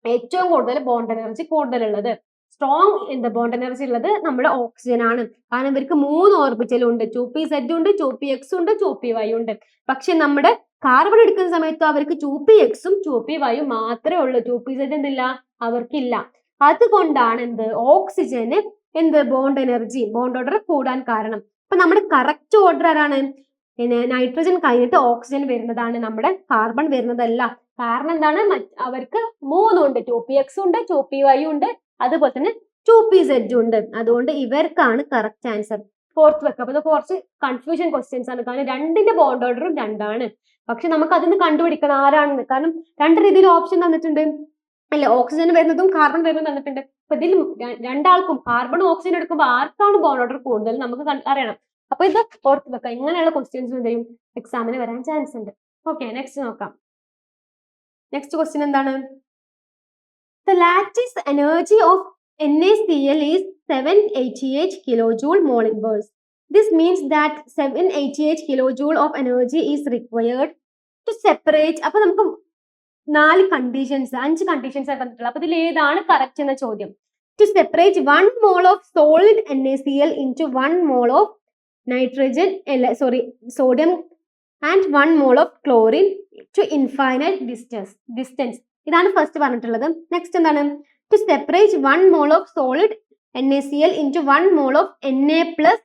ഏറ്റവും കൂടുതൽ ബോണ്ട് എനർജി കൂടുതലുള്ളത്. സ്ട്രോങ് എന്ത് ബോണ്ട് എനർജി ഉള്ളത് നമ്മുടെ ഓക്സിജൻ ആണ്. കാരണം ഇവർക്ക് 3 ഓർബിറ്റലും ഉണ്ട്. 2pz ഉണ്ട്, 2px ഉണ്ട്, 2py ഉണ്ട്. പക്ഷെ നമ്മുടെ കാർബൺ എടുക്കുന്ന സമയത്ത് അവർക്ക് 2px ഉം 2py ഉം മാത്രമേ ഉള്ളൂ. 2pz എന്തില്ല? അവർക്കില്ല. അതുകൊണ്ടാണ് എന്ത്? ഓക്സിജന് എന്ത് ബോണ്ട് എനർജി, ബോണ്ട് ഓർഡർ കൂടാൻ കാരണം. അപ്പൊ നമ്മുടെ കറക്റ്റ് ഓർഡർ ആരാണ്? പിന്നെ നൈട്രജൻ കഴിഞ്ഞിട്ട് ഓക്സിജൻ വരുന്നതാണ്, നമ്മുടെ കാർബൺ വരുന്നതല്ല. കാരണം എന്താണ്? അവർക്ക് 3 ഉണ്ട്. 2px ഉണ്ട്, 2py ഉണ്ട്, അതുപോലെ തന്നെ 2pz ഉണ്ട്. അതുകൊണ്ട് ഇവർക്കാണ് കറക്റ്റ് ആൻസർ. ഫോർത്ത് വെക്കുക. അപ്പൊ ഇത് കുറച്ച് കൺഫ്യൂഷൻ ക്വസ്റ്റ്യൻസ് ആണ്, കാരണം രണ്ടിന്റെ ബോണ്ട് ഓർഡറും 2 ആണ്. പക്ഷെ നമുക്ക് അതിന് കണ്ടുപിടിക്കണം ആരാണെന്ന്. കാരണം രണ്ട് രീതിയിൽ ഓപ്ഷൻ തന്നിട്ടുണ്ട് അല്ലെ? ഓക്സിജൻ വരുന്നതും കാർബൺ വരുന്നതും തന്നിട്ടുണ്ട്. അപ്പൊ ഇതിൽ രണ്ടാൾക്കും കാർബണും ഓക്സിജൻ എടുക്കുമ്പോൾ ആർക്കാണ് ബോണ്ട് ഓർഡർ കൂടുതൽ നമുക്ക് അറിയണം. അപ്പൊ ഇത് ഓർത്ത് വെക്കാം. ഇങ്ങനെയുള്ള ക്വസ്റ്റ്യൻസ് എന്ത് ചെയ്യും? എക്സാമിന് വരാൻ ചാൻസ് ഉണ്ട്. ഓക്കെ, നെക്സ്റ്റ് നോക്കാം. നെക്സ്റ്റ് ക്വസ്റ്റ്യൻ എന്താണ്? The lattice energy of NaCl is 788 kilojoule mole inverse. This means that 788 kilojoule of energy is required to separate. അപ്പൊ നമുക്ക് 5 കണ്ടീഷൻസ് തന്നിട്ടുള്ളത്. അപ്പൊ ഇതിൽ ഏതാണ് കറക്റ്റ് എന്ന ചോദ്യം. To separate 1 mole of solid NaCl into 1 mole of sodium and 1 mole of chlorine to infinite distance. ഇതാണ് first പറഞ്ഞിട്ടുള്ളത്. നെക്സ്റ്റ് എന്താണ്? To separate 1 mole of solid NaCl into 1 mole of Na plus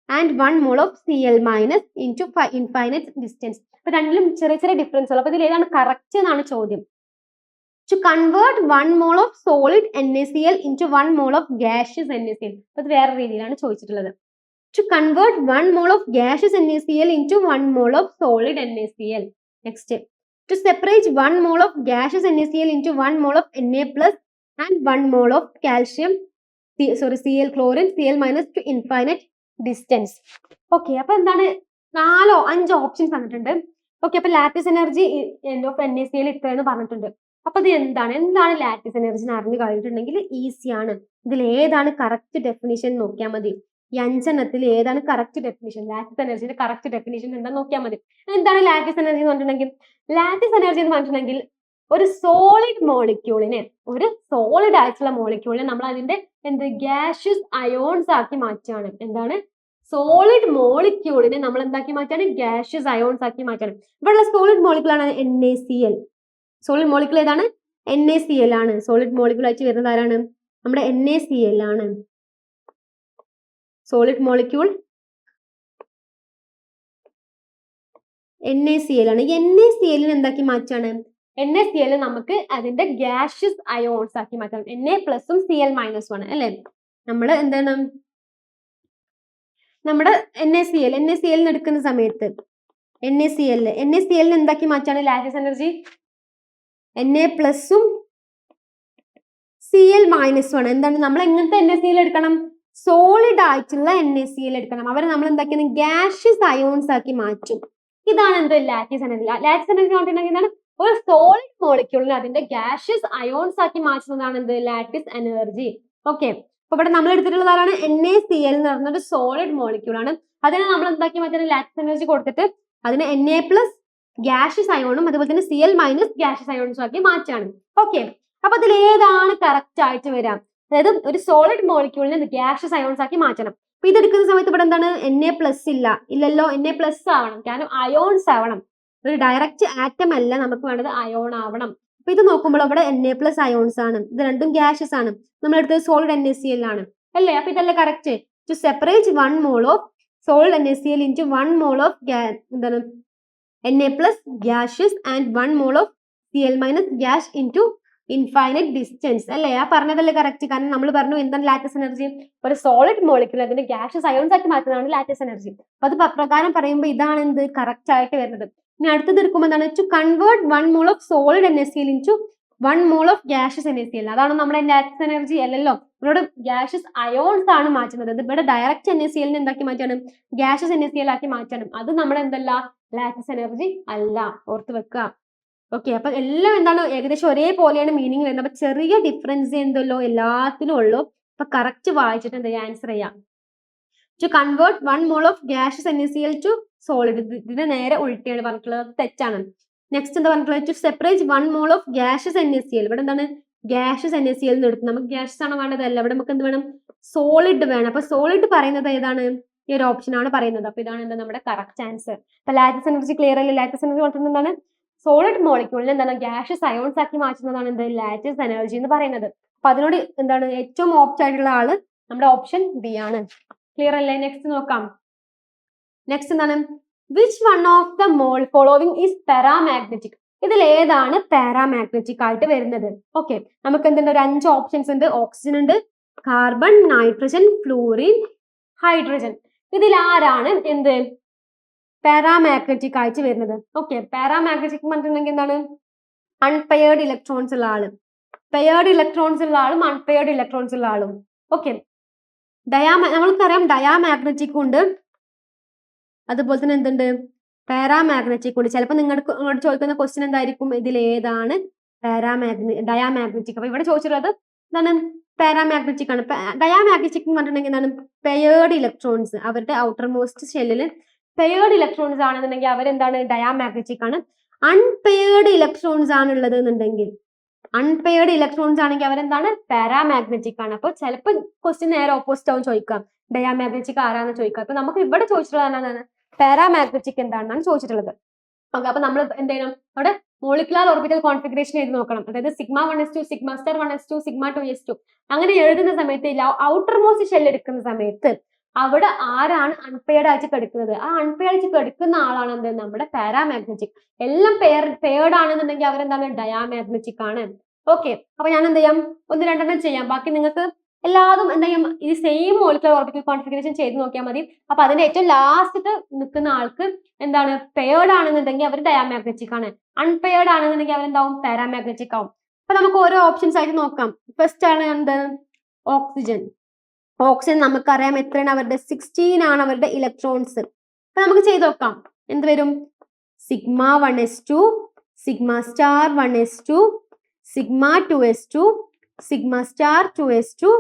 and 1 mole of Cl minus into infinite distance. അപ്പൊ രണ്ടിലും ചെറിയ ചെറിയ difference ഉള്ളു. അപ്പൊ ഇതിൽ ഏതാണ് കറക്റ്റ് എന്നാണ് ചോദ്യം. To convert 1 mole of solid NaCl into 1 mole of gaseous NaCl. അപ്പൊ ഇത് വേറെ രീതിയിലാണ് ചോദിച്ചിട്ടുള്ളത്. To convert 1 mole of gaseous NaCl into 1 mole of solid NaCl. Next, to separate 1 mole of gaseous NaCl into 1 mole of Na plus and 1 mole of Cl chlorine Cl minus to infinite distance. Okay, അപ്പൊ എന്താണ്? 5 options തന്നിട്ടുണ്ട്. Okay, അപ്പൊ lattice energy of NaCl ഇത്രയെന്ന് പറഞ്ഞിട്ടുണ്ട്. അപ്പൊ ഇത് എന്താണ് lattice energy എന്ന് അറിഞ്ഞു കഴിഞ്ഞിട്ടുണ്ടെങ്കിൽ ഈസി ആണ്. ഇതിൽ ഏതാണ് കറക്റ്റ് ഡെഫിനിഷൻ നോക്കിയാൽ മതി. ഈ 5 ഏതാണ് കറക്റ്റ് ഡെഫിനിഷൻ, ലാറ്റിസ് എനർജിയുടെ കറക്റ്റ് ഡെഫിനിഷൻ എന്താണെന്ന് നോക്കിയാൽ മതി. എന്താണ് ലാറ്റിസ് എനർജി എന്ന് പറഞ്ഞിട്ടുണ്ടെങ്കിൽ? ലാറ്റിസ് എനർജി എന്ന് പറഞ്ഞിട്ടുണ്ടെങ്കിൽ ഒരു സോളിഡ് മോളിക്യൂളിനെ, ഒരു സോളിഡ് ആയിട്ടുള്ള മോളിക്യൂളിനെ നമ്മൾ അതിന്റെ ഗ്യാഷ്യസ് അയോൺസ് ആക്കി മാറ്റുകയാണ്. എന്താണ്? സോളിഡ് മോളിക്യൂളിനെ നമ്മൾ എന്താക്കി മാറ്റാണ്? ഗ്യാഷ്യസ് അയോൺസ് ആക്കി മാറ്റാണ്. ഇവിടെയുള്ള സോളിഡ് മോളിക്യൂൾ ആണ് NaCl. സോളിഡ് മോളിക്യൂൾ ഏതാണ്? NaCl ആണ്. സോളിഡ് മോളിക്യൂൾ ആയിട്ട് വരുന്നത് ആരാണ്? നമ്മുടെ NaCl ആണ്. സോളിഡ് മോളിക്യൂൾ NaCl ആണ്. NaCl എന്താക്കി മാറ്റാണ്? NaCl നമുക്ക് അതിന്റെ ഗ്യാഷ്യസ് അയോൺസ് ആക്കി മാറ്റാം. Na പ്ലസും Cl മൈനസും ആണ് അല്ലെ? നമ്മൾ എന്താണ് നമ്മുടെ NaCl എടുക്കുന്ന സമയത്ത് NaCl. NaCl എന്താക്കി മാറ്റാണ് ലാറ്റിസ് എനർജി? Na+ഉം Cl-1. എന്താണ് നമ്മൾ എങ്ങനത്തെ NaCl എടുക്കണം? സോളിഡ് ആയിട്ടുള്ള NaCl എടുക്കണം. അവരെ നമ്മൾ എന്താക്കിയാണ് ഗ്യാഷ്യസ് അയോൺസ് ആക്കി മാറ്റും. ഇതാണ് എന്ത് ലാറ്റിസ് എനർജി. ലാറ്റിസ് എനർജി പറഞ്ഞിട്ടുണ്ടെങ്കിൽ എന്താണ് ഒരു സോളിഡ് മോളിക്യൂളിനെ അതിന്റെ ഗ്യാഷ്യസ് അയോൺസ് ആക്കി മാറ്റുന്നതാണ് എന്ത് ലാറ്റിസ് എനർജി. ഓക്കെ, അപ്പൊ ഇവിടെ നമ്മൾ എടുത്തിട്ടുള്ളത് ആരാണ്? NaCl എന്ന് പറയുന്ന ഒരു സോളിഡ് മോളിക്യൂൾ ആണ്. അതിനെ നമ്മൾ എന്താക്കി മാറ്റാൻ ലാറ്റിസ് എനർജി കൊടുത്തിട്ട് അതിന് Na+ ഗ്യാഷ്യസ് അയോണും അതുപോലെ തന്നെ Cl- ഗ്യാഷ്യസ് അയോൺസും ആക്കി മാറ്റാണ്. ഓക്കെ, അപ്പൊ അതിൽ ഏതാണ് കറക്റ്റ് ആയിട്ട് വരാം? അതായത് ഒരു സോളിഡ് മോളിക്യൂളിനെ ഗ്യാഷ്യസ് അയോൺസ് ആക്കി മാറ്റണം. അപ്പൊ ഇതെടുക്കുന്ന സമയത്ത് ഇവിടെ എന്താണ് Na+ ഇല്ലല്ലോ, Na+ ആവണം, കാരണം അയോൺസ് ആവണം. ഒരു ഡയറക്റ്റ് ആറ്റം അല്ല നമുക്ക് വേണ്ടത്, അയോൺ ആവണം. അപ്പൊ ഇത് നോക്കുമ്പോൾ ഇവിടെ Na+ അയോൺസ് ആണ്, ഇത് രണ്ടും ഗ്യാഷ്യസ് ആണ്. നമ്മൾ എടുത്തത് സോളിഡ് NaCl ആണ് അല്ലേ? അപ്പൊ ഇതല്ലേ correct? To separate 1 mole of solid NaCl into 1 mole of എന്താണ് Na+ gaseous and 1 mole of Cl- gas into infinite distance അല്ലേ? ആ പറഞ്ഞതല്ലേ കറക്റ്റ്? കാരണം നമ്മൾ പറഞ്ഞു എന്താണ് ലാറ്റിസ് എനർജി? ഒരു സോളിഡ് മോളിക്യൂൾ അതിന്റെ ഗ്യാഷ്യസ് അയോൺസ് ആക്കി മാറ്റുന്നതാണ് ലാറ്റിസ് എനർജി. അപ്പൊ അത് പ്രകാരം പറയുമ്പോൾ ഇതാണ് എന്ത് കറക്റ്റ് ആയിട്ട് വരുന്നത്. ഇനി അടുത്തത് എടുക്കുമ്പോൾ എന്താണ്? To convert 1 mole of solid NaCl into 1 mole of gaseous NaCl. അതാണ് നമ്മുടെ ലാറ്റിസ് എനർജി അല്ലല്ലോ. നമ്മളോട് ഗ്യാഷ്യസ് അയോൺസ് ആണ് മാറ്റുന്നത്. ഇത് ഇവിടെ ഡയറക്റ്റ് NaCl എന്താക്കി മാറ്റാനും ഗ്യാഷ്യസ് NaCl ആക്കി മാറ്റാനും അത് നമ്മുടെ എന്തല്ല ലാറ്റിസ് എനർജി അല്ല, ഓർത്ത് വെക്കുക. ഓക്കെ, അപ്പൊ എല്ലാം എന്താണ് ഏകദേശം ഒരേപോലെയാണ് മീനിങ് വരുന്നത്. അപ്പൊ ചെറിയ ഡിഫറൻസ് എന്തല്ലോ എല്ലാത്തിലും ഉള്ളൂ. അപ്പൊ കറക്റ്റ് വായിച്ചിട്ട് എന്താ ആൻസർ ചെയ്യാം. To convert 1 mole of gaseous NaCl to solid, ഇതിന് നേരെ ഉൾട്ടിയാണ് പറഞ്ഞിട്ടുള്ളത്, തെറ്റാണ്. നെക്സ്റ്റ് എന്താ പറഞ്ഞിട്ടുള്ളത്? To separate 1 mole of gaseous NaCl. ഇവിടെ എന്താണ് ഗ്യാഷ്യസ് NaCl എന്ന് എടുത്തു. നമുക്ക് ഗ്യാഷ്യസ് ആണ് വേണ്ടതല്ല, ഇവിടെ നമുക്ക് എന്ത് വേണം? സോളിഡ് വേണം. അപ്പൊ സോളിഡ് പറയുന്നത് ഏതാണ്? ഈ ഒരു ഓപ്ഷൻ ആണ് പറയുന്നത്. അപ്പൊ ഇതാണ് എന്താ നമ്മുടെ കറക്റ്റ് ആൻസർ. അപ്പൊ ലാറ്റിസ് എനർജി ക്ലിയർ അല്ലേ? ലാറ്റിസ് എനർജി പറഞ്ഞിട്ട് എന്താണ് സോളിഡ് മോളിക്യൂളിനെ എന്താണ് ഗ്യാഷ്യസ് അയോൺസ് ആക്കി മാറ്റുന്നതാണ് എന്ത് ലാറ്റിസ് എനർജി എന്ന് പറയുന്നത്. അപ്പൊ അതിനോട് എന്താണ് ഏറ്റവും ഓപ്റ്റ് ആയിട്ടുള്ള ആള് നമ്മുടെ ഓപ്ഷൻ ബി ആണ്. ക്ലിയർ അല്ലേ? നെക്സ്റ്റ് നോക്കാം. നെക്സ്റ്റ് എന്താണ്? Which one of the mole following is paramagnetic. ഇതിൽ ഏതാണ് പാരാമാഗ്നറ്റിക് ആയിട്ട് വരുന്നത്? ഓക്കെ, നമുക്ക് എന്തുണ്ട്? ഒരു 5 ഓപ്ഷൻസ് ഉണ്ട്. ഓക്സിജൻ ഉണ്ട്, കാർബൺ, നൈട്രജൻ, ഫ്ലൂറിൻ, ഹൈഡ്രജൻ. ഇതിൽ ആരാണ് എന്ത് പാരാമാഗ്നറ്റിക് ആയിട്ട് വരുന്നത്? ഓക്കെ, പാരാമാഗ്നറ്റിക് പറഞ്ഞിട്ടുണ്ടെങ്കിൽ എന്താണ്? അൺപെയർഡ് ഇലക്ട്രോൺസ് ഉള്ള ആളും പെയർഡ് ഇലക്ട്രോൺസ് ഉള്ള ആളും അൺപെയർഡ് ഇലക്ട്രോൺസ് ഉള്ള ആളും. ഓക്കെ, നമ്മൾക്കറിയാം ഡയാമാഗ്നറ്റിക് ഉണ്ട്, അതുപോലെ തന്നെ എന്തുണ്ട് പാരാമാഗ്നറ്റിക് ഉണ്ട്. ചിലപ്പോൾ നിങ്ങളോട് ചോദിക്കുന്ന ക്വസ്റ്റ്യൻ എന്തായിരിക്കും? ഇതിൽ ഏതാണ് ഡയാമാഗ്നറ്റിക്? അപ്പൊ ഇവിടെ ചോദിച്ചിട്ടുള്ളത് എന്താണ്? പാരാമാഗ്നറ്റിക് ആണ്. ഡയാമാഗ്നറ്റിക് എന്ന് പറഞ്ഞിട്ടുണ്ടെങ്കിൽ എന്താണ്? പെയർഡ് ഇലക്ട്രോൺസ്, അവരുടെ ഔട്ടർ മോസ്റ്റ് ഷെല്ലിൽ പെയർഡ് ഇലക്ട്രോൺസ് ആണെന്നുണ്ടെങ്കിൽ അവരെന്താണ്? ഡയാമാഗ്നറ്റിക് ആണ്. അൺപെയർഡ് ഇലക്ട്രോൺസ് ആണ് ഉള്ളത് എന്നുണ്ടെങ്കിൽ, അൺപെയർഡ് ഇലക്ട്രോൺസ് ആണെങ്കിൽ അവരെന്താണ്? പാരാമാഗ്നറ്റിക് ആണ്. അപ്പോൾ ചിലപ്പോൾ ക്വസ്റ്റ്യൻ നേരെ ഓപ്പോസിറ്റ് ആവും ചോദിക്കാം, ഡയാമാഗ്നറ്റിക് ആരാന്ന് ചോദിക്കാം. അപ്പൊ നമുക്ക് ഇവിടെ ചോദിച്ചിട്ടുള്ളത് എന്താണ്? പാരാമാഗ്നറ്റിക് എന്താണെന്നാണ് ചോദിച്ചിട്ടുള്ളത്. ഓക്കെ, അപ്പൊ നമ്മൾ എന്ത് ചെയ്യണം? അവിടെ മോളിക്കുലാർ ഓർബിറ്റൽ കോൺഫിഗറേഷൻ എഴുതി നോക്കണം. അതായത് σ1s2 σ*1s2 σ2s2 അങ്ങനെ എഴുതുന്ന സമയത്ത് ഔട്ടർ മോസ്റ്റ് ഷെൽ എടുക്കുന്ന സമയത്ത് അവിടെ ആരാണ് അൺപെയർഡ് ആയിട്ട് കിടക്കുന്നത്? ആ അൺപെയർഡ് ആയിട്ട് കിടക്കുന്ന ആളാണ് എന്ത്? നമ്മുടെ പാരാമാഗ്നറ്റിക്. എല്ലാം പെയർഡ് ആണെന്നുണ്ടെങ്കിൽ അവരെന്താണ്? ഡയാമാഗ്നറ്റിക് ആണ്. ഓക്കെ, അപ്പൊ ഞാൻ എന്ത് ചെയ്യാം? 1-2 ചെയ്യാം. ബാക്കി നിങ്ങൾക്ക് എല്ലാതും എന്താ ചെയ്യാം? ഈ സെയിം മോളിക്കുലർ ഓർബിറ്റൽ കോൺഫിഗറേഷൻ ചെയ്ത് നോക്കിയാൽ മതി. അപ്പൊ അതിന്റെ ഏറ്റവും ലാസ്റ്റ് നിൽക്കുന്ന ആൾക്ക് എന്താണ്? പെയർഡ് ആണെന്നുണ്ടെങ്കിൽ അവർ ഡയാമാഗ്നറ്റിക് ആണ്, അൺപെയർഡ് ആണെന്നുണ്ടെങ്കിൽ അവരെന്താവും? പാരാമാഗ്നറ്റിക് ആവും. അപ്പൊ നമുക്ക് ഓരോ ഓപ്ഷൻസ് ആയിട്ട് നോക്കാം. ഫസ്റ്റ് ആണ് എന്ത്? ഓക്സിജൻ. ഓക്സിജൻ നമുക്കറിയാം എത്രയാണ് അവരുടെ? 16 ആണ് അവരുടെ ഇലക്ട്രോൺസ്. അപ്പൊ നമുക്ക് ചെയ്ത് നോക്കാം. എന്ത് വരും? σ1s2 σ*1s2 σ2s2 σ*2s2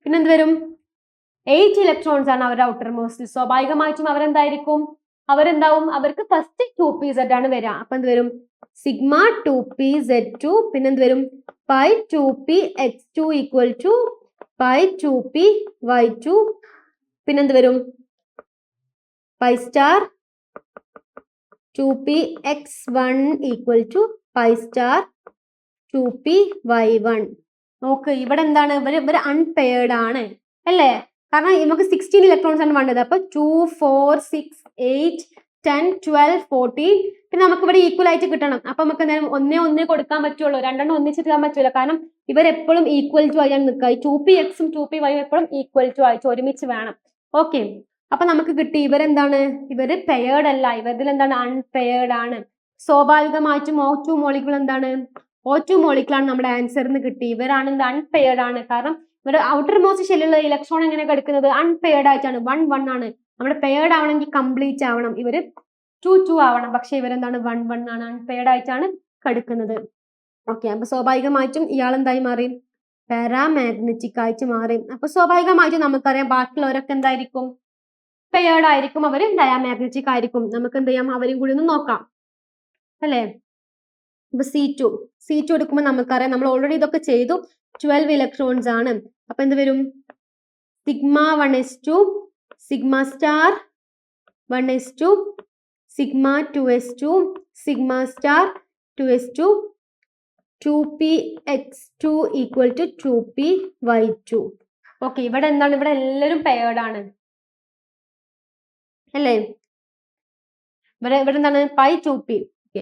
പിന്നെ എന്ത് വരും? 8 ഇലക്ട്രോൺസ് ആണ് അവരുടെ ഔട്ടർ മോസ്റ്റ്. സ്വാഭാവികമായിട്ടും അവരെന്തായിരിക്കും? അവർക്ക് ഫസ്റ്റ് 2pz ആണ് വരിക. അപ്പൊ എന്ത് വരും? σ2pz2 പിന്നെ എന്ത് വരും? π2px2 ഈക്വൽ ടു π2py2 പിന്നെ എന്ത് വരും? π* 2px1 ഈക്വൽ ടു π* 2py1. നോക്ക്, ഇവിടെ എന്താണ്? ഇവർ അൺപെയർഡ് ആണ് അല്ലേ? കാരണം നമുക്ക് 16 ഇലക്ട്രോൺസ് ആണ് വേണ്ടത്. അപ്പൊ 2, 4, 6, 8, 10, 12, 14 പിന്നെ നമുക്ക് ഇവിടെ ഈക്വൽ ആയിട്ട് കിട്ടണം. അപ്പൊ നമുക്ക് എന്തായാലും ഒന്നേ കൊടുക്കാൻ പറ്റുള്ളൂ, രണ്ടെണ്ണം ഒന്നിച്ചിട്ടാൻ പറ്റൂല. കാരണം ഇവരെപ്പോഴും ഈക്വൽ ടു ആയാണ് നിൽക്കുക. ഈ 2px ഉം 2py എപ്പോഴും ഈക്വൽ ടു ആയിട്ട് ഒരുമിച്ച് വേണം. ഓക്കെ, അപ്പൊ നമുക്ക് കിട്ടി ഇവരെന്താണ്, ഇവര് പെയർഡ് അല്ല, ഇവരിൽ എന്താണ് അൺപെയർഡ് ആണ്. സ്വാഭാവികമായിട്ടും O2 മോളിക്യൂൾ എന്താണ്, O2 മോളിക്യൂൾ ആണ് നമ്മുടെ ആൻസർ എന്ന് കിട്ടി. ഇവരാണ് എന്ത് അൺപെയർഡ് ആണ്. കാരണം ഇവിടെ ഔട്ടർ മോസ്റ്റ് ഷെല്ലുള്ള ഇലക്ട്രോൺ എങ്ങനെ കിടക്കുന്നത്, അൺപെയർഡ് ആയിട്ടാണ്, 1 1 ആണ്. നമ്മുടെ പെയർഡ് ആവണമെങ്കിൽ കംപ്ലീറ്റ് ആവണം, ഇവര് 2 2 ആവണം. പക്ഷെ ഇവരെന്താണ് 1 1 ആണ്, അൺപെയർഡ് ആയിട്ടാണ് കിടക്കുന്നത്. ഓക്കെ, അപ്പൊ സ്വാഭാവികമായിട്ടും ഇയാൾ എന്തായി മാറി, പാരാമാഗ്നറ്റിക് ആയിട്ട് മാറി. അപ്പൊ സ്വാഭാവികമായിട്ടും നമുക്കറിയാം ബാക്കിയുള്ളവരൊക്കെ എന്തായിരിക്കും, പെയർഡ് ആയിരിക്കും, അവര് ഡയാമാഗ്നറ്റിക് ആയിരിക്കും. നമുക്ക് എന്ത് ചെയ്യാം, അവരും കൂടി ഒന്ന് നോക്കാം അല്ലേ. ഇപ്പൊ C2 എടുക്കുമ്പോൾ നമുക്കറിയാം, നമ്മൾ ഓൾറെഡി ഇതൊക്കെ ചെയ്തു, 12 ഇലക്ട്രോൺസ് ആണ്. അപ്പൊ എന്ത് വരും, σ1s2 σ** 1s2 σ2s2 σ* 2s2 2px2 equal to 2py2. Okay, ഇവിടെ എന്താണ്, ഇവിടെ എല്ലാവരും പെയർഡ് ആണ് അല്ലേ. ഇവിടെ എന്താണ് പൈ 2p. ഓക്കെ,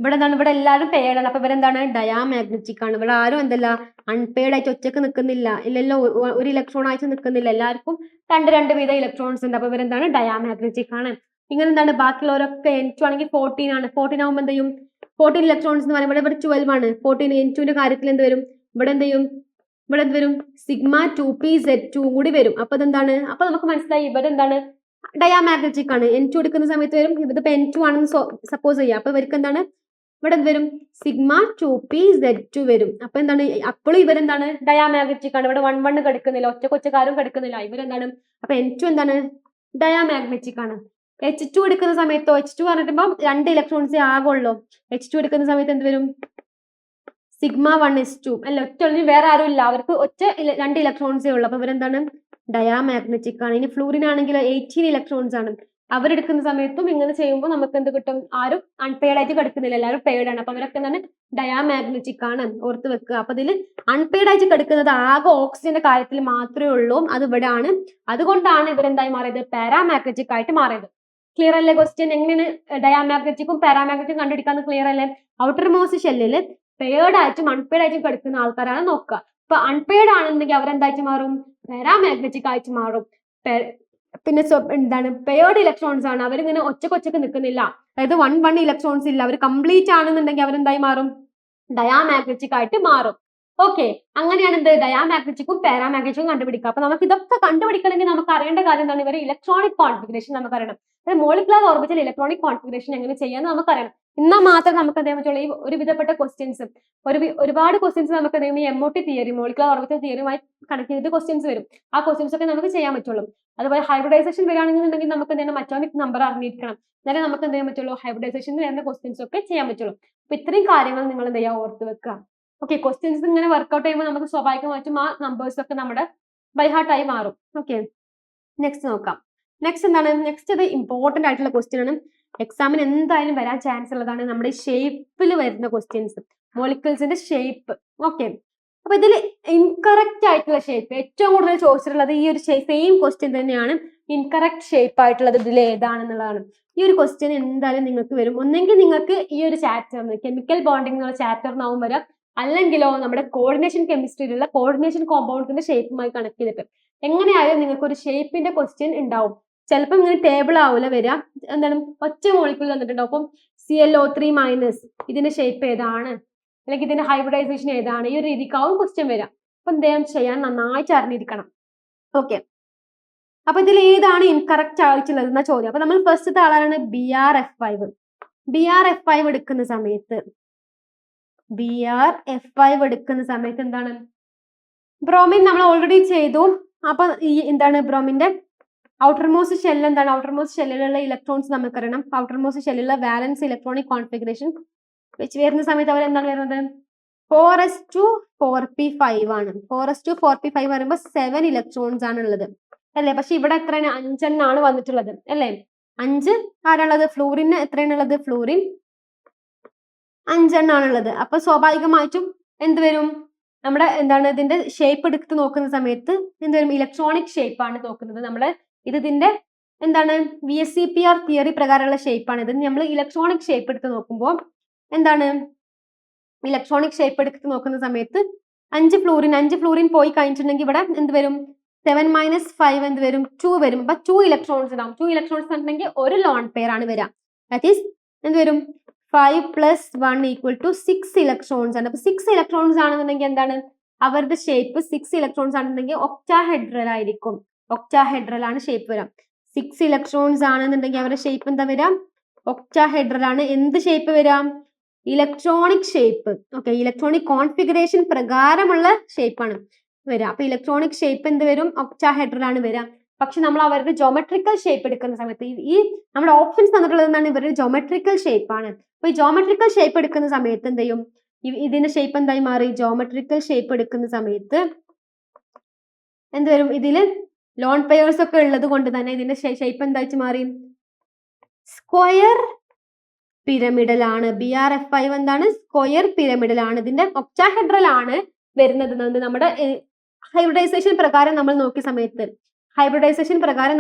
ഇവിടെ എന്താണ്, ഇവിടെ എല്ലാവരും പെയർഡ് ആണ്. അപ്പൊ ഇവരെന്താണ് ഡയാമാഗ്നറ്റിക് ആണ്. ഇവിടെ ആരും എന്തല്ല അൺപെയർഡ് ആയിട്ട് ഒറ്റക്ക് നിൽക്കുന്നില്ല, ഇല്ലല്ലോ ഒരു ഇലക്ട്രോൺ ആയിട്ട് നിൽക്കുന്നില്ല, എല്ലാവർക്കും രണ്ട് വീതം ഇലക്ട്രോൺസ് ഉണ്ട്. അപ്പൊ ഇവരെന്താണ് ഡയാമാഗ്നറ്റിക് ആണ്. ഇങ്ങനെ എന്താണ് ബാക്കിയുള്ളവരൊക്കെ N2 ആണെങ്കിൽ 14 ആണ്. 14 ആകുമ്പോൾ എന്ത് ചെയ്യും, 14 ഇലക്ട്രോൺസ് എന്ന് പറയുമ്പോൾ ഇവിടെ 12 ആണ്. 14 N2ന്റെ കാര്യത്തിൽ എന്ത് വരും, ഇവിടെ എന്ത് ചെയ്യും, ഇവിടെ എന്ത് വരും, σ2pz2 കൂടി വരും. അപ്പൊ ഇതെന്താണ്, അപ്പൊ നമുക്ക് മനസ്സിലായി ഇവരെന്താണ് ഡയാമാഗ്നറ്റിക് ആണ്. N2 എടുക്കുന്ന സമയത്ത് വരും, ഇതിപ്പോ N2 ആണെന്ന് സപ്പോസ് ചെയ്യാം. അപ്പൊ ഇവർക്ക് എന്താണ്, ഇവിടെ എന്ത് വരും, σ2pz2 വരും. അപ്പൊ എന്താണ്, അപ്പോഴും ഇവരെന്താണ് ഡയാമാഗ്നറ്റിക് ആണ്. ഇവിടെ 1 1 കിടക്കുന്നില്ല, ഒറ്റക്കാരും കിടക്കുന്നില്ല, ഇവരെന്താണ്. അപ്പൊ N2 എന്താണ് ഡയാമാഗ്നറ്റിക് ആണ്. H2 എടുക്കുന്ന സമയത്തോ, H2 പറഞ്ഞിട്ടുമ്പോൾ 2 ഇലക്ട്രോൺസേ ആകുള്ളൂ. H2 എടുക്കുന്ന സമയത്ത് എന്ത് വരും, σ1s2 അല്ല, ഒറ്റ വേറെ ആരും ഇല്ല, അവർക്ക് 2 ഇലക്ട്രോൺസേ ഉള്ളൂ. അപ്പൊ ഇവരെന്താണ് ഡയാമാഗ്നറ്റിക് ആണ്. ഇനി ഫ്ലൂറിൻ ആണെങ്കിൽ 18 ഇലക്ട്രോൺസ് ആണ്. അവരെടുക്കുന്ന സമയത്തും ഇങ്ങനെ ചെയ്യുമ്പോൾ നമുക്ക് എന്ത് കിട്ടും, ആരും അൺപെയർഡ് ആയിട്ട് കിടക്കുന്നില്ല, എല്ലാവരും പെയർഡ് ആണ്. അപ്പൊ അവരൊക്കെ എന്താണ് ഡയാമാഗ്നറ്റിക് ആണ്, ഓർത്ത് വെക്കുക. അപ്പൊ ഇതിൽ അൺപെയർഡ് ആയിട്ട് കിടക്കുന്നത് ആകെ ഓക്സിജന്റെ കാര്യത്തിൽ മാത്രമേ ഉള്ളൂ, അത് ഇവിടെ ആണ്. അതുകൊണ്ടാണ് ഇവരെന്തായി മാറിയത്, പാരാമാഗ്നറ്റിക് ആയിട്ട് മാറിയത്. ക്ലിയർ അല്ലേ ക്വസ്റ്റ്യൻ, എങ്ങനെയാണ് ഡയാമാഗ്നറ്റിക്കും പാരാമാഗ്നറ്റിക്കും കണ്ടുപിടിക്കാന്ന് ക്ലിയർ അല്ലേ. ഔട്ടർ മോസ്റ്റ് ഷെല്ലിൽ പെയർഡ് ആയിട്ടും അൺപെയർഡ് ആയിട്ടും കിടക്കുന്ന ആൾക്കാരാണ് നോക്കുക. ഇപ്പൊ അൺപെയർഡ് ആണെന്നുണ്ടെങ്കിൽ അവരെന്തായിട്ട് മാറും, പാരാമാഗ്നറ്റിക് ആയിട്ട് മാറും. പിന്നെ എന്താണ് പെയർഡ് ഇലക്ട്രോൺസ് ആണ്, അവരിങ്ങനെ ഒച്ചക്ക് നിൽക്കുന്നില്ല, അതായത് 1 1 ഇലക്ട്രോൺസ് ഇല്ല, അവർ കംപ്ലീറ്റ് ആണെന്നുണ്ടെങ്കിൽ അവരെന്തായി മാറും, ഡയാമാഗ്നറ്റിക് ആയിട്ട് മാറും. ഓക്കെ, അങ്ങനെയാണ് എന്ത് ഡയാമാഗ്നറ്റിക്കും പാരാമാഗ്നറ്റിക്കും കണ്ടുപിടിക്കുക. അപ്പൊ നമുക്ക് ഇതൊക്കെ കണ്ടുപിടിക്കണമെങ്കിൽ നമുക്ക് അറിയേണ്ട കാര്യം എന്താണ്, ഇവരെ ഇലക്ട്രോണിക് കോൺഫിഗറേഷൻ നമുക്ക് അറിയണം. മോളിക്കുലർ ഓർബിറ്റൽ ഇലക്ട്രോണിക് കോൺഫിഗറേഷൻ എങ്ങനെ ചെയ്യാന്ന് നമുക്കറിയണം. എന്നാൽ മാത്രം നമുക്ക് അതേ പറ്റുള്ളൂ ഈ ഒരു വിധപ്പെട്ട ക്വസ്റ്റ്യൻസ്, ഒരുപാട് ക്വസ്റ്റ്യൻസ് നമുക്ക് അതേ MOT തിയറി, മോളിക്കുലർ ഓർബിറ്റൽ തിയറിയുമായി കണക്ട് ചെയ്തിട്ട് ക്വസ്റ്റ്യൻസ് വരും. ആ ക്വസ്റ്റ്യൻസ് ഒക്കെ നമുക്ക് ചെയ്യാൻ പറ്റുള്ളൂ. അതുപോലെ ഹൈബ്രിഡൈസേഷൻ വരികയാണെന്നുണ്ടെങ്കിൽ നമുക്ക് എന്താണ് അറ്റോമിക് നമ്പർ അറിഞ്ഞിരിക്കണം, എന്നാലേ നമുക്ക് എന്ത് ചെയ്യാൻ പറ്റുള്ളൂ, ഹൈബ്രിഡൈസേഷൻ വരുന്ന ക്വസ്റ്റ്യൻസ് ഒക്കെ ചെയ്യാൻ പറ്റുള്ളൂ. അപ്പൊ ഇത്രയും കാര്യങ്ങൾ നിങ്ങൾ എന്ത് ചെയ്യുക, ഓർത്ത് വെക്കുക. ഓക്കെ, ക്വസ്റ്റ്യൻസ് ഇങ്ങനെ വർക്ക്ഔട്ട് ചെയ്യുമ്പോൾ നമുക്ക് സ്വാഭാവികമായിട്ടും ആ നമ്പേഴ്സ് ഒക്കെ നമ്മുടെ ബൈ ഹാർട്ട് ആയി മാറും. ഓക്കെ, നെക്സ്റ്റ് നോക്കാം. നെക്സ്റ്റ് എന്താണ്, നെക്സ്റ്റ് ഇത് ഇമ്പോർട്ടന്റ് ആയിട്ടുള്ള ക്വസ്റ്റ്യൻ ആണ്, എക്സാമിന് എന്തായാലും വരാൻ ചാൻസ് ഉള്ളതാണ്. നമ്മുടെ ഷേപ്പിൽ വരുന്ന ക്വസ്റ്റ്യൻസ്, മോളിക്യൂൾസിന്റെ ഷേപ്പ്. ഓക്കെ, അപ്പൊ ഇതിൽ ഇൻകറക്റ്റ് ആയിട്ടുള്ള ഷേപ്പ് ഏറ്റവും കൂടുതൽ ചോദിച്ചിട്ടുള്ളത് ഈ ഒരു സെയിം ക്വസ്റ്റ്യൻ തന്നെയാണ്. ഇൻകറക്റ്റ് ഷേപ്പ് ആയിട്ടുള്ളത് ഇതിൽ ഏതാണെന്നുള്ളതാണ്. ഈ ഒരു ക്വസ്റ്റ്യൻ എന്തായാലും നിങ്ങൾക്ക് വരും. ഒന്നെങ്കിൽ നിങ്ങൾക്ക് ഈ ഒരു ചാപ്റ്ററിന് കെമിക്കൽ ബോണ്ടിങ് എന്നുള്ള ചാപ്റ്ററിനാവും വരാം, അല്ലെങ്കിലോ നമ്മുടെ കോർഡിനേഷൻ കെമിസ്ട്രിയിലുള്ള കോർഡിനേഷൻ കോമ്പൗണ്ട്സിന്റെ ഷേപ്പുമായി കണക്ട് ചെയ്തിട്ട് എങ്ങനെയായാലും നിങ്ങൾക്ക് ഒരു ഷേപ്പിന്റെ ക്വസ്റ്റ്യൻ ഉണ്ടാവും. ചിലപ്പോൾ ഇങ്ങനെ ടേബിൾ ആവില്ല വരിക, എന്താണ് ഒറ്റ മോളിക്യൂൾ തന്നിട്ടുണ്ടാവും. അപ്പം ClO3- ഇതിന്റെ ഷേപ്പ് ഏതാണ്, അല്ലെങ്കിൽ ഇതിന്റെ ഹൈബ്രിഡൈസേഷൻ ഏതാണ്, ഈ ഒരു രീതിക്കാവും ക്വസ്റ്റ്യൻ വരാം. അപ്പൊ എന്തെങ്കിലും ചെയ്യാൻ നന്നായിട്ട് അറിഞ്ഞിരിക്കണം. ഓക്കെ, അപ്പൊ ഇതിൽ ഏതാണ് ഇൻകറക്റ്റ് ആയിട്ടുള്ളത് എന്ന ചോദ്യം. അപ്പൊ നമ്മൾ ഫസ്റ്റത്തെ ആളാണ് BrF5. BrF5 എടുക്കുന്ന സമയത്ത് എന്താണ്, ബ്രോമിൻ നമ്മൾ ഓൾറെഡി ചെയ്തു. അപ്പൊ ഈ എന്താണ് ബ്രോമിന്റെ ഔട്ടർ മോസ്റ്റ് ഷെൽ എന്താണ്, ഔട്ടർ മോസ്റ്റ് ഷെല്ലിലുള്ള ഇലക്ട്രോൺസ് നമുക്കറിയണം. ഔട്ടർ മോസ്റ്റ് ഷെല്ലിലുള്ള വാലൻസ് ഇലക്ട്രോണിക് കോൺഫിഗറേഷൻ വെച്ച് വരുന്ന സമയത്ത് അവർ എന്താണ് വരുന്നത്, 4s2 4p5 ആണ്. 4s2 4p5 പറയുമ്പോൾ 7 ഇലക്ട്രോൺസ് ആണ് ഉള്ളത് അല്ലേ. പക്ഷെ ഇവിടെ എത്രയാണ്, 5 എണ്ണാണ് വന്നിട്ടുള്ളത് അല്ലേ. 5 ആരാണുള്ളത്, ഫ്ലൂറിന് എത്രയാണുള്ളത്, ഫ്ലൂറിൻ 5 എണ്ണാണുള്ളത്. അപ്പൊ സ്വാഭാവികമായിട്ടും എന്ത് വരും, നമ്മുടെ എന്താണ് ഇതിന്റെ ഷേപ്പ് എടുത്ത് നോക്കുന്ന സമയത്ത് എന്ത് വരും, ഇലക്ട്രോണിക് ഷേപ്പ് ആണ് നോക്കുന്നത്. നമ്മുടെ ഇതിന്റെ എന്താണ് VSEPR തിയറി പ്രകാരമുള്ള ഷേപ്പാണ് ഇത്. നമ്മൾ ഇലക്ട്രോണിക് ഷേപ്പ് എടുത്ത് നോക്കുമ്പോൾ എന്താണ്, ഇലക്ട്രോണിക് ഷേപ്പ് എടുത്ത് നോക്കുന്ന സമയത്ത് 5 ഫ്ലൂറിൻ പോയി കഴിഞ്ഞിട്ടുണ്ടെങ്കിൽ ഇവിടെ എന്ത് വരും, 7 മൈനസ് 5 എന്ത് വരും 2 വരും. അപ്പൊ 2 ഇലക്ട്രോൺസ് ഉണ്ടാവും. 2 ഇലക്ട്രോൺസ് ഉണ്ടെങ്കിൽ ഒരു ലോൺ പെയർ ആണ് വരിക. ദാറ്റ് ഈസ് എന്ത് വരും 5 പ്ലസ് 1 ഈക്വൽ ടു 6 ഇലക്ട്രോൺസ് ആണ്. അപ്പൊ 6 ഇലക്ട്രോൺസ് ആണെന്നുണ്ടെങ്കിൽ എന്താണ് അവരുടെ ഷേപ്പ് 6 ഇലക്ട്രോൺസ് ആണെന്നുണ്ടെങ്കിൽ ഒക്ടാഹെഡ്രൽ ആയിരിക്കും. ഒക്ടാഹെഡ്രൽ ആണ് ഷേപ്പ് വരാം. 6 ഇലക്ട്രോൺസ് ആണെന്നുണ്ടെങ്കിൽ അവരുടെ ഷേപ്പ് എന്താ വരാം ഒക്ടാഹെഡ്രൽ ആണ്. എന്ത് ഷേപ്പ് വരാം electronic shape. Okay, electronic configuration പ്രകാരമുള്ള ഷേപ്പാണ് വരിക. അപ്പൊ ഇലക്ട്രോണിക് ഷേപ്പ് എന്ത് വരും ഒക്ടാഹെഡ്രൽ ആണ് വരിക. പക്ഷെ നമ്മൾ അവരുടെ ജോമെട്രിക്കൽ ഷേപ്പ് എടുക്കുന്ന സമയത്ത് ഈ നമ്മുടെ ഓപ്ഷൻസ് തന്നിട്ടുള്ളത് എന്താണ് ഇവരുടെ ജോമെട്രിക്കൽ ഷേപ്പ് ആണ്. അപ്പൊ ഈ ജോമെട്രിക്കൽ ഷേപ്പ് എടുക്കുന്ന സമയത്ത് എന്ത് ചെയ്യും ഇതിന്റെ ഷേപ്പ് എന്തായി മാറി ജോമെട്രിക്കൽ ഷേപ്പ് എടുക്കുന്ന സമയത്ത് എന്ത് വരും ഇതില് ലോൺ പെയേഴ്സ് ഒക്കെ ഉള്ളത് കൊണ്ട് തന്നെ ഇതിന്റെ ഷേപ്പ് എന്തായിട്ട് മാറി സ്ക്വയർ പിരമിഡൽ ആണ്. BRF5 എന്താണ് സ്ക്വയർ പിരമിഡൽ ആണ്. ഇതിന്റെ ഒക്ടാഹെഡ്രൽ ആണ് വരുന്നത്. നമ്മുടെ ഹൈബ്രിഡൈസേഷൻ പ്രകാരം നമ്മൾ നോക്കിയ സമയത്ത്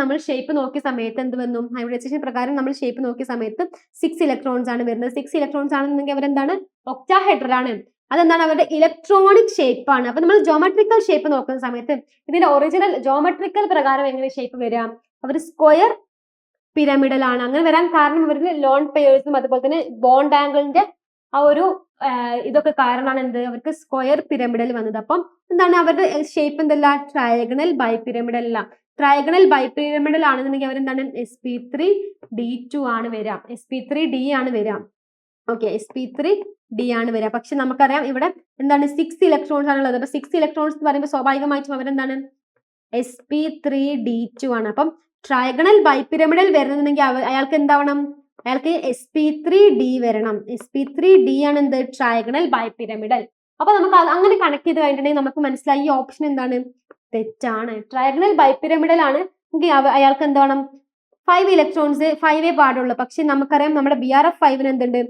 നമ്മൾ ഷേപ്പ് നോക്കിയ സമയത്ത് എന്ത് വന്നു ഹൈബ്രിഡൈസേഷൻ പ്രകാരം നമ്മൾ ഷേപ്പ് നോക്കിയ സമയത്ത് 6 ഇലക്ട്രോൺസ് ആണ് വരുന്നത്. 6 ഇലക്ട്രോൺസ് ആണെന്നുണ്ടെങ്കിൽ അവരെന്താണ് ഒക്ടാഹെഡ്രൽ ആണ്. അതെന്താണ് അവരുടെ ഇലക്ട്രോണിക് ഷേപ്പ് ആണ്. അപ്പൊ നമ്മൾ ജോമെട്രിക്കൽ ഷേപ്പ് നോക്കുന്ന സമയത്ത് ഇതിന്റെ ഒറിജിനൽ ജോമെട്രിക്കൽ പ്രകാരം എങ്ങനെ ഷേപ്പ് വരാം അവർ സ്ക്വയർ പിരമിഡൽ ആണ്. അങ്ങനെ വരാൻ കാരണം ഇവർക്ക് ലോൺ പെയേഴ്സും അതുപോലെ തന്നെ ബോണ്ട് ആംഗിളിന്റെ ആ ഒരു ഇതൊക്കെ കാരണമാണ് എന്ത് അവർക്ക് സ്ക്വയർ പിരമിഡൽ വന്നത്. അപ്പം എന്താണ് അവരുടെ ഷേപ്പ് എന്തല്ല ട്രയഗണൽ ബൈപിരമിഡൽ അല്ല. ട്രയഗണൽ ബൈപിരമിഡൽ ആണെന്നുണ്ടെങ്കിൽ അവരെന്താണ് sp3d2 ആണ് വരാം. sp3d ആണ് വരാം. ഓക്കെ, sp3d ആണ് വരിക. പക്ഷെ നമുക്കറിയാം ഇവിടെ എന്താണ് 6 ഇലക്ട്രോൺസ് ആണുള്ളത്. അപ്പൊ 6 ഇലക്ട്രോൺസ് എന്ന് പറയുമ്പോൾ സ്വാഭാവികമായിട്ടും അവരെന്താണ് sp3d2 ആണ്. അപ്പം ട്രയഗണൽ ബൈപിരമിഡൽ വരുന്നുണ്ടെങ്കിൽ അയാൾക്ക് എന്താവണം അയാൾക്ക് sp3d വരണം. sp3d ആണ് എന്ത് ട്രയഗണൽ ബൈപിരമിഡൽ. അപ്പൊ നമുക്ക് അങ്ങനെ കണക്ട് ചെയ്ത് കഴിഞ്ഞിട്ടുണ്ടെങ്കിൽ നമുക്ക് മനസ്സിലായി ഈ ഓപ്ഷൻ എന്താണ് തെറ്റാണ്. ട്രയഗണൽ ബൈപിരമിഡൽ ആണ് അയാൾക്ക് എന്താവണം 5 ഇലക്ട്രോൺസ് 5 പാടുള്ളൂ. പക്ഷെ നമുക്കറിയാം നമ്മുടെ BRF5 എന്തുണ്ട്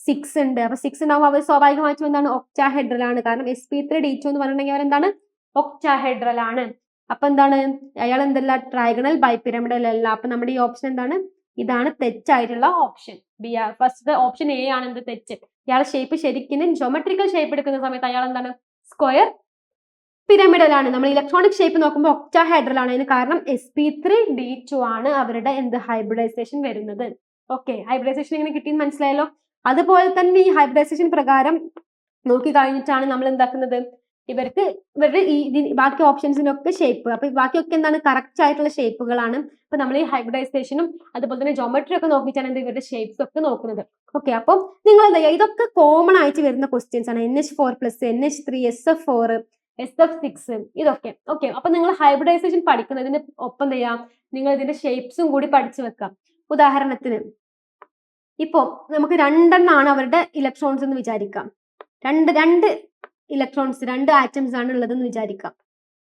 6 ഉണ്ട്. അപ്പൊ 6 ഉണ്ടാവും അവർ സ്വാഭാവികമായിട്ടും എന്താണ് ഒക്ടാഹെഡ്രൽ ആണ്. കാരണം sp3d2 എന്ന് പറഞ്ഞിട്ടുണ്ടെങ്കിൽ അവരെന്താണ് ഒക്ടാഹെഡ്രൽ ആണ്. അപ്പൊ എന്താണ് അയാൾ എന്തല്ല ട്രയഗണൽ ബൈപിരമിഡൽ അല്ല. അപ്പൊ നമ്മുടെ ഈ ഓപ്ഷൻ എന്താണ് ഇതാണ് തെറ്റായിട്ടുള്ള ഓപ്ഷൻ. ഫസ്റ്റ് ഓപ്ഷൻ എ ആണ് എന്ത് തെറ്റ്. ഇയാളെ ഷേപ്പ് ശരിക്കും ജോമെട്രിക്കൽ ഷേപ്പ് എടുക്കുന്ന സമയത്ത് അയാൾ എന്താണ് സ്ക്വയർ പിരമിഡൽ ആണ്. നമ്മൾ ഇലക്ട്രോണിക് ഷേപ്പ് നോക്കുമ്പോൾ ഒക്ടാഹെഡ്രൽ ആണ്. അതിന് കാരണം sp3d2 ആണ് അവരുടെ എന്ത് ഹൈബ്രിഡൈസേഷൻ വരുന്നത്. ഓക്കെ, ഹൈബ്രിഡൈസേഷൻ എങ്ങനെ കിട്ടിയെന്ന് മനസ്സിലായല്ലോ. അതുപോലെ തന്നെ ഈ ഹൈബ്രിഡൈസേഷൻ പ്രകാരം നോക്കി കഴിഞ്ഞിട്ടാണ് നമ്മൾ എന്താക്കുന്നത് ഇവരുടെ ഈ ബാക്കി ഓപ്ഷൻസിനൊക്കെ ഷേപ്പ്. അപ്പൊ ബാക്കിയൊക്കെ എന്താണ് കറക്റ്റ് ആയിട്ടുള്ള ഷേപ്പുകളാണ്. അപ്പൊ നമ്മൾ ഈ ഹൈബ്രിഡൈസേഷനും അതുപോലെ തന്നെ ജോമെട്രി ഒക്കെ നോക്കിയിട്ടാണ് ഇവരുടെ ഷേപ്സ് ഒക്കെ നോക്കുന്നത്. ഓക്കെ, അപ്പം നിങ്ങൾ എന്താ ചെയ്യുക ഇതൊക്കെ കോമൺ ആയിട്ട് വരുന്ന ക്വസ്റ്റ്യൻസ് ആണ്. NH4+, NH3, SF4, SF6 ഇതൊക്കെ. ഓക്കെ, അപ്പൊ നിങ്ങൾ ഹൈബ്രിഡൈസേഷൻ പഠിക്കുന്നതിന് ഒപ്പം ചെയ്യാം നിങ്ങൾ ഇതിന്റെ ഷേപ്സും കൂടി പഠിച്ചു വെക്കാം. ഉദാഹരണത്തിന് ഇപ്പൊ നമുക്ക് 2 എണ്ണമാണ് അവരുടെ ഇലക്ട്രോൺസ് എന്ന് വിചാരിക്കാം. രണ്ട് ഇലക്ട്രോൺസ് 2 ആറ്റംസ് ആണ് ഉള്ളതെന്ന് വിചാരിക്കാം.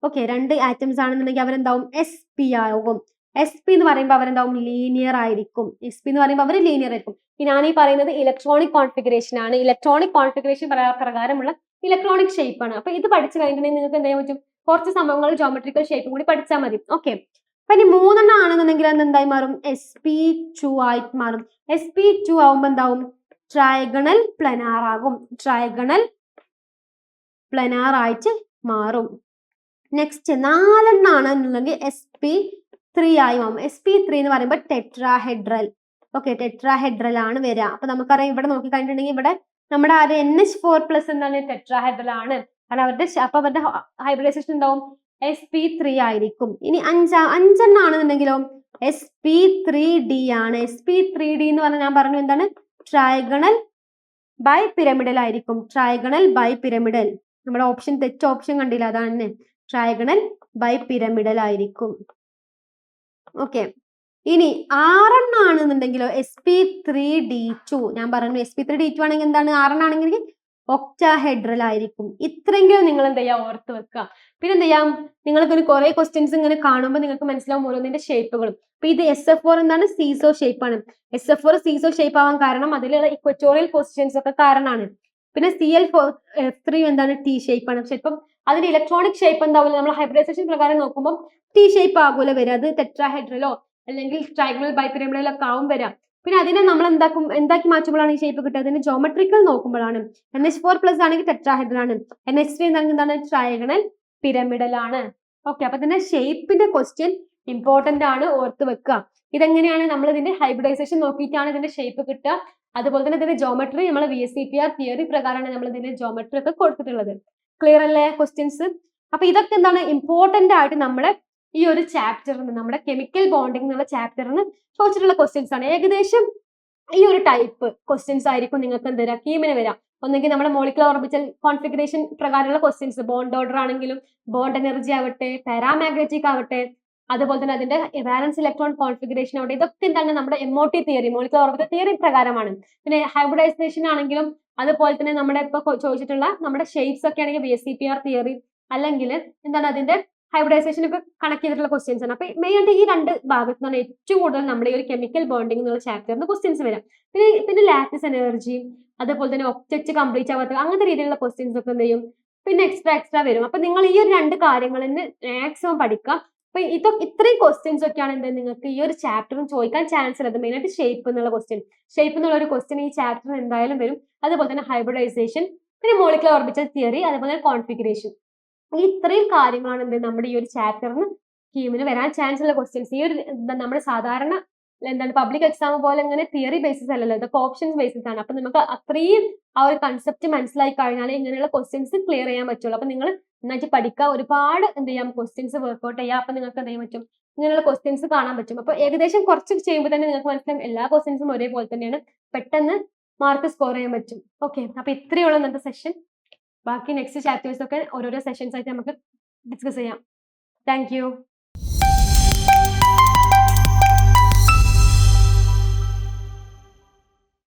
ഓക്കെ, 2 ആറ്റംസ് ആണെന്നുണ്ടെങ്കിൽ അവരെന്താവും sp ആകും. sp എന്ന് പറയുമ്പോൾ അവരെന്താവും ലീനിയർ ആയിരിക്കും. sp എന്ന് പറയുമ്പോൾ അവർ ലീനിയർ ആയിരിക്കും. ഞാൻ ഈ പറയുന്നത് ഇലക്ട്രോണിക് കോൺഫിഗറേഷൻ ആണ്. ഇലക്ട്രോണിക് കോൺഫിഗറേഷൻ പ്രകാരമുള്ള ഇലക്ട്രോണിക് ഷേപ്പ് ആണ്. അപ്പൊ ഇത് പഠിച്ചു കഴിഞ്ഞിട്ടുണ്ടെങ്കിൽ നിങ്ങൾക്ക് എന്ത് ചെയ്യാൻ പറ്റും കുറച്ച് സംഭവങ്ങൾ ജോമെട്രിക്കൽ ഷേപ്പ് കൂടി പഠിച്ചാൽ മതി. ഓക്കെ, അപ്പൊ ഇനി 3 എണ്ണം ആണെന്നുണ്ടെങ്കിൽ എന്തായി മാറും sp2 ആയിട്ട് മാറും. sp2 ആവുമ്പോൾ എന്താവും ട്രയഗണൽ പ്ലനാർ ആകും. ട്രയഗണൽ പ്ലനാർ ആയിട്ട് മാറും. നെക്സ്റ്റ് 4 എണ്ണം ആണെന്നുണ്ടെങ്കിൽ sp3 ആയി മാറും. sp3 എന്ന് പറയുമ്പോൾ ടെട്രാഹെഡ്രൽ. ഓക്കെ, ടെട്രാഹെഡ്രൽ ആണ് വരിക. അപ്പൊ നമുക്കറിയാം ഇവിടെ നോക്കി കഴിഞ്ഞിട്ടുണ്ടെങ്കിൽ ഇവിടെ നമ്മുടെ ആര് NH4+ എന്താണ് ടെട്രാഹെഡ്രൽ ആണ്. കാരണം അവരുടെ ഹൈബ്രിഡൈസേഷൻ ഉണ്ടാവും sp3 ആയിരിക്കും. ഇനി 5 എണ്ണം ആണെന്നുണ്ടെങ്കിലോ sp3d ആണ്. sp3d എന്ന് പറഞ്ഞാൽ ഞാൻ പറഞ്ഞു എന്താണ് ട്രയഗണൽ ബൈപിരമിഡൽ ആയിരിക്കും. ട്രയഗണൽ ബൈപിരമിഡൽ നമ്മുടെ ഓപ്ഷൻ തെറ്റ് ഓപ്ഷൻ കണ്ടില്ല അതാണ് ട്രയഗണൽ ബൈപിരമിഡൽ ആയിരിക്കും. ഓക്കെ, ഇനി 6 എണ്ണം ആണെന്നുണ്ടെങ്കിലോ sp3d2 ഞാൻ പറഞ്ഞു sp3d2 ആണെങ്കിൽ എന്താണ് 6 എണ്ണം ആണെങ്കിൽ ഒക്ടാഹെഡ്രൽ ആയിരിക്കും. ഇത്രയെങ്കിലും നിങ്ങൾ എന്ത് ചെയ്യാം ഓർത്ത് വെക്കുക. പിന്നെ എന്ത് ചെയ്യാം നിങ്ങൾക്ക് കുറെ ക്വസ്റ്റ്യൻസ് ഇങ്ങനെ കാണുമ്പോൾ നിങ്ങൾക്ക് മനസ്സിലാവും ഓരോന്നിന്റെ ഷേപ്പുകളും. അപ്പൊ ഇത് SF4 എന്താണ് സീസോ ഷേപ്പ് ആണ്. SF4 സീസോ ഷേപ്പ് ആവാൻ കാരണം അതിലുള്ള ഇക്വറ്റോറിയൽ പൊസിഷൻസ് ഒക്കെ കാരണമാണ്. പിന്നെ CL3 എന്താണ് T ഷേപ്പ് ആണ്. പക്ഷെ ഇപ്പം അതിന്റെ ഇലക്ട്രോണിക് ഷേപ്പ് എന്താവില്ല നമ്മൾ ഹൈബ്രിഡൈസേഷൻ പ്രകാരം നോക്കുമ്പോൾ T ഷേപ്പ് ആകൂല വരിക. അത് ടെട്രാഹെഡ്രലോ അല്ലെങ്കിൽ ട്രയഗണൽ ബൈപിരമിഡലോ ഒക്കെ ആവും വരാം. പിന്നെ അതിനെ നമ്മൾ എന്താക്കി മാറ്റുമ്പോഴാണ് ഈ ഷേപ്പ് കിട്ടുക അതിന്റെ ജോമെട്രിക്കൽ നോക്കുമ്പോഴാണ്. NH4+ ആണെങ്കിൽ ടെട്രാഹെഡ്രൽ ആണ്. NH3 എന്താണ് ട്രയഗണൽ പിരമിഡൽ ആണ്. ഓക്കെ, അപ്പൊ ഇതിന്റെ ഷേപ്പിന്റെ ക്വസ്റ്റ്യൻ ഇമ്പോർട്ടന്റ് ആണ്, ഓർത്ത് വെക്കുക. ഇതെങ്ങനെയാണ് നമ്മൾ ഇതിന്റെ ഹൈബ്രിഡൈസേഷൻ നോക്കിയിട്ടാണ് ഇതിന്റെ ഷേപ്പ് കിട്ടുക. അതുപോലെ തന്നെ ഇതിന്റെ ജോമെട്രി നമ്മൾ VSEPR തിയറി പ്രകാരമാണ് നമ്മൾ ഇതിന്റെ ജോമെട്രി ഒക്കെ കൊടുത്തിട്ടുള്ളത്. ക്ലിയർ അല്ലേ ക്വസ്റ്റ്യൻസ്? അപ്പൊ ഇതൊക്കെ എന്താണ് ഇമ്പോർട്ടന്റ് ആയിട്ട് നമ്മുടെ ഈ ഒരു ചാപ്റ്ററിന്, നമ്മുടെ കെമിക്കൽ ബോണ്ടിങ് എന്നുള്ള ചാപ്റ്ററിന് ചോദിച്ചിട്ടുള്ള ക്വസ്റ്റ്യൻസ് ആണ്. ഏകദേശം ഈ ഒരു ടൈപ്പ് ക്വസ്റ്റ്യൻസ് ആയിരിക്കും നിങ്ങൾക്ക് എന്ത് വരാം, കീമിന് വരാം. ഒന്നെങ്കിൽ നമ്മുടെ മോളിക്കുലർ ഓർബിറ്റൽ കോൺഫിഗറേഷൻ പ്രകാരമുള്ള ക്വസ്റ്റ്യൻസ്, ബോണ്ട് ഓർഡർ ആണെങ്കിലും ബോണ്ട് എനർജി ആവട്ടെ, പാരാമാഗ്നറ്റിക് ആവട്ടെ, അതുപോലെ തന്നെ അതിന്റെ വാലൻസ് ഇലക്ട്രോൺ കോൺഫിഗറേഷൻ ആവട്ടെ, ഇതൊക്കെ എന്താണ് നമ്മുടെ MOT theory, molecular orbital theory പ്രകാരമാണ്. പിന്നെ ഹൈബ്രിഡൈസേഷൻ ആണെങ്കിലും അതുപോലെ തന്നെ നമ്മുടെ ഇപ്പൊ ചോദിച്ചിട്ടുള്ള നമ്മുടെ ഷേപ്സ് ഒക്കെ ആണെങ്കിൽ VSEPR തിയറി, അല്ലെങ്കിൽ എന്താണ് അതിന്റെ ഹൈബ്രിഡൈസേഷൻ ഒക്കെ കണക്ട് ചെയ്തിട്ടുള്ള ക്വസ്റ്റ്യൻസ് ആണ്. അപ്പൊ മെയിൻ ആയിട്ട് ഈ രണ്ട് ഭാഗത്ത് നിന്നാണ് ഏറ്റവും കൂടുതൽ നമ്മുടെ ഈ ഒരു കെമിക്കൽ ബോണ്ടിങ് എന്നുള്ള ചാപ്റ്ററിന് ക്വസ്റ്റ്യൻസ് വരാം. പിന്നെ ലാറ്റിസ് എനർജി, അതുപോലെ തന്നെ ഒബ്ജക്റ്റ് കംപ്ലീറ്റ് ആവാത്ത അങ്ങനത്തെ രീതിയിലുള്ള ക്വസ്റ്റ്യൻസ് ഒക്കെ എന്ത് ചെയ്യും, പിന്നെ എക്സ്ട്രാ വരും. അപ്പൊ നിങ്ങൾ ഈ ഒരു രണ്ട് കാര്യങ്ങളിൽ മാക്സിമം പഠിക്കാം. അപ്പൊ ഇത്രയും ക്വസ്റ്റ്യൻസ് ഒക്കെയാണ് എന്ത് നിങ്ങൾക്ക് ഈ ഒരു ചാപ്റ്ററിന് ചോദിക്കാൻ ചാൻസ് ഉള്ളത്. മെയിൻ ആയിട്ട് ഷേപ്പ് എന്നുള്ള ക്വസ്റ്റ്യൻ, ഷേപ്പ് എന്നുള്ള ഒരു ക്വസ്റ്റ്യൻ ഈ ചാപ്റ്ററിന് എന്തായാലും വരും. അതുപോലെ തന്നെ ഹൈബ്രിഡൈസേഷൻ, പിന്നെ മോളിക്കുലർ ഓർബിറ്റൽ തിയറി, അതുപോലെ തന്നെ കോൺഫിഗറേഷൻ. ഈ ഇത്രയും കാര്യങ്ങളാണ് എന്ത് നമ്മുടെ ഈ ഒരു ചാപ്റ്ററിന് കീമിന് വരാൻ ചാൻസ് ഉള്ള ക്വസ്റ്റ്യൻസ്. ഈ ഒരു നമ്മുടെ സാധാരണ എന്താണ് പബ്ലിക് എക്സാം പോലെ ഇങ്ങനെ തിയറി ബേസിസ് അല്ലല്ലോ, ഇതൊക്കെ ഓപ്ഷൻസ് ബേസിസ് ആണ്. അപ്പൊ നമുക്ക് അത്രയും ആ ഒരു കൺസെപ്റ്റ് മനസ്സിലായി കഴിഞ്ഞാൽ ഇങ്ങനെയുള്ള ക്വസ്റ്റ്യൻസ് ക്ലിയർ ചെയ്യാൻ പറ്റുള്ളൂ. അപ്പൊ നിങ്ങൾ നന്നായിട്ട് പഠിക്കുക, ഒരുപാട് എന്ത് ചെയ്യാം ക്വസ്റ്റ്യൻസ് വർക്ക്ഔട്ട് ചെയ്യാം. അപ്പൊ നിങ്ങൾക്ക് എന്ത് ചെയ്യാൻ പറ്റും, ഇങ്ങനെയുള്ള ക്വസ്റ്റ്യൻസ് കാണാൻ പറ്റും. അപ്പൊ ഏകദേശം കുറച്ച് ചെയ്യുമ്പോൾ തന്നെ നിങ്ങൾക്ക് മനസ്സിലാവും എല്ലാ ക്വസ്റ്റ്യൻസും ഒരേപോലെ തന്നെയാണ്, പെട്ടെന്ന് മാർക്ക് സ്കോർ ചെയ്യാൻ പറ്റും. ഓക്കെ, അപ്പൊ ഇത്രയേ ഉള്ളൂ ഇന്നത്തെ സെഷൻ. ബാക്കി നെക്സ്റ്റ് ചാപ്റ്റേഴ്സ് ഒക്കെ ഓരോരോ സെഷൻസ് ആയിട്ട് നമുക്ക് ഡിസ്കസ് ചെയ്യാം. Thank you.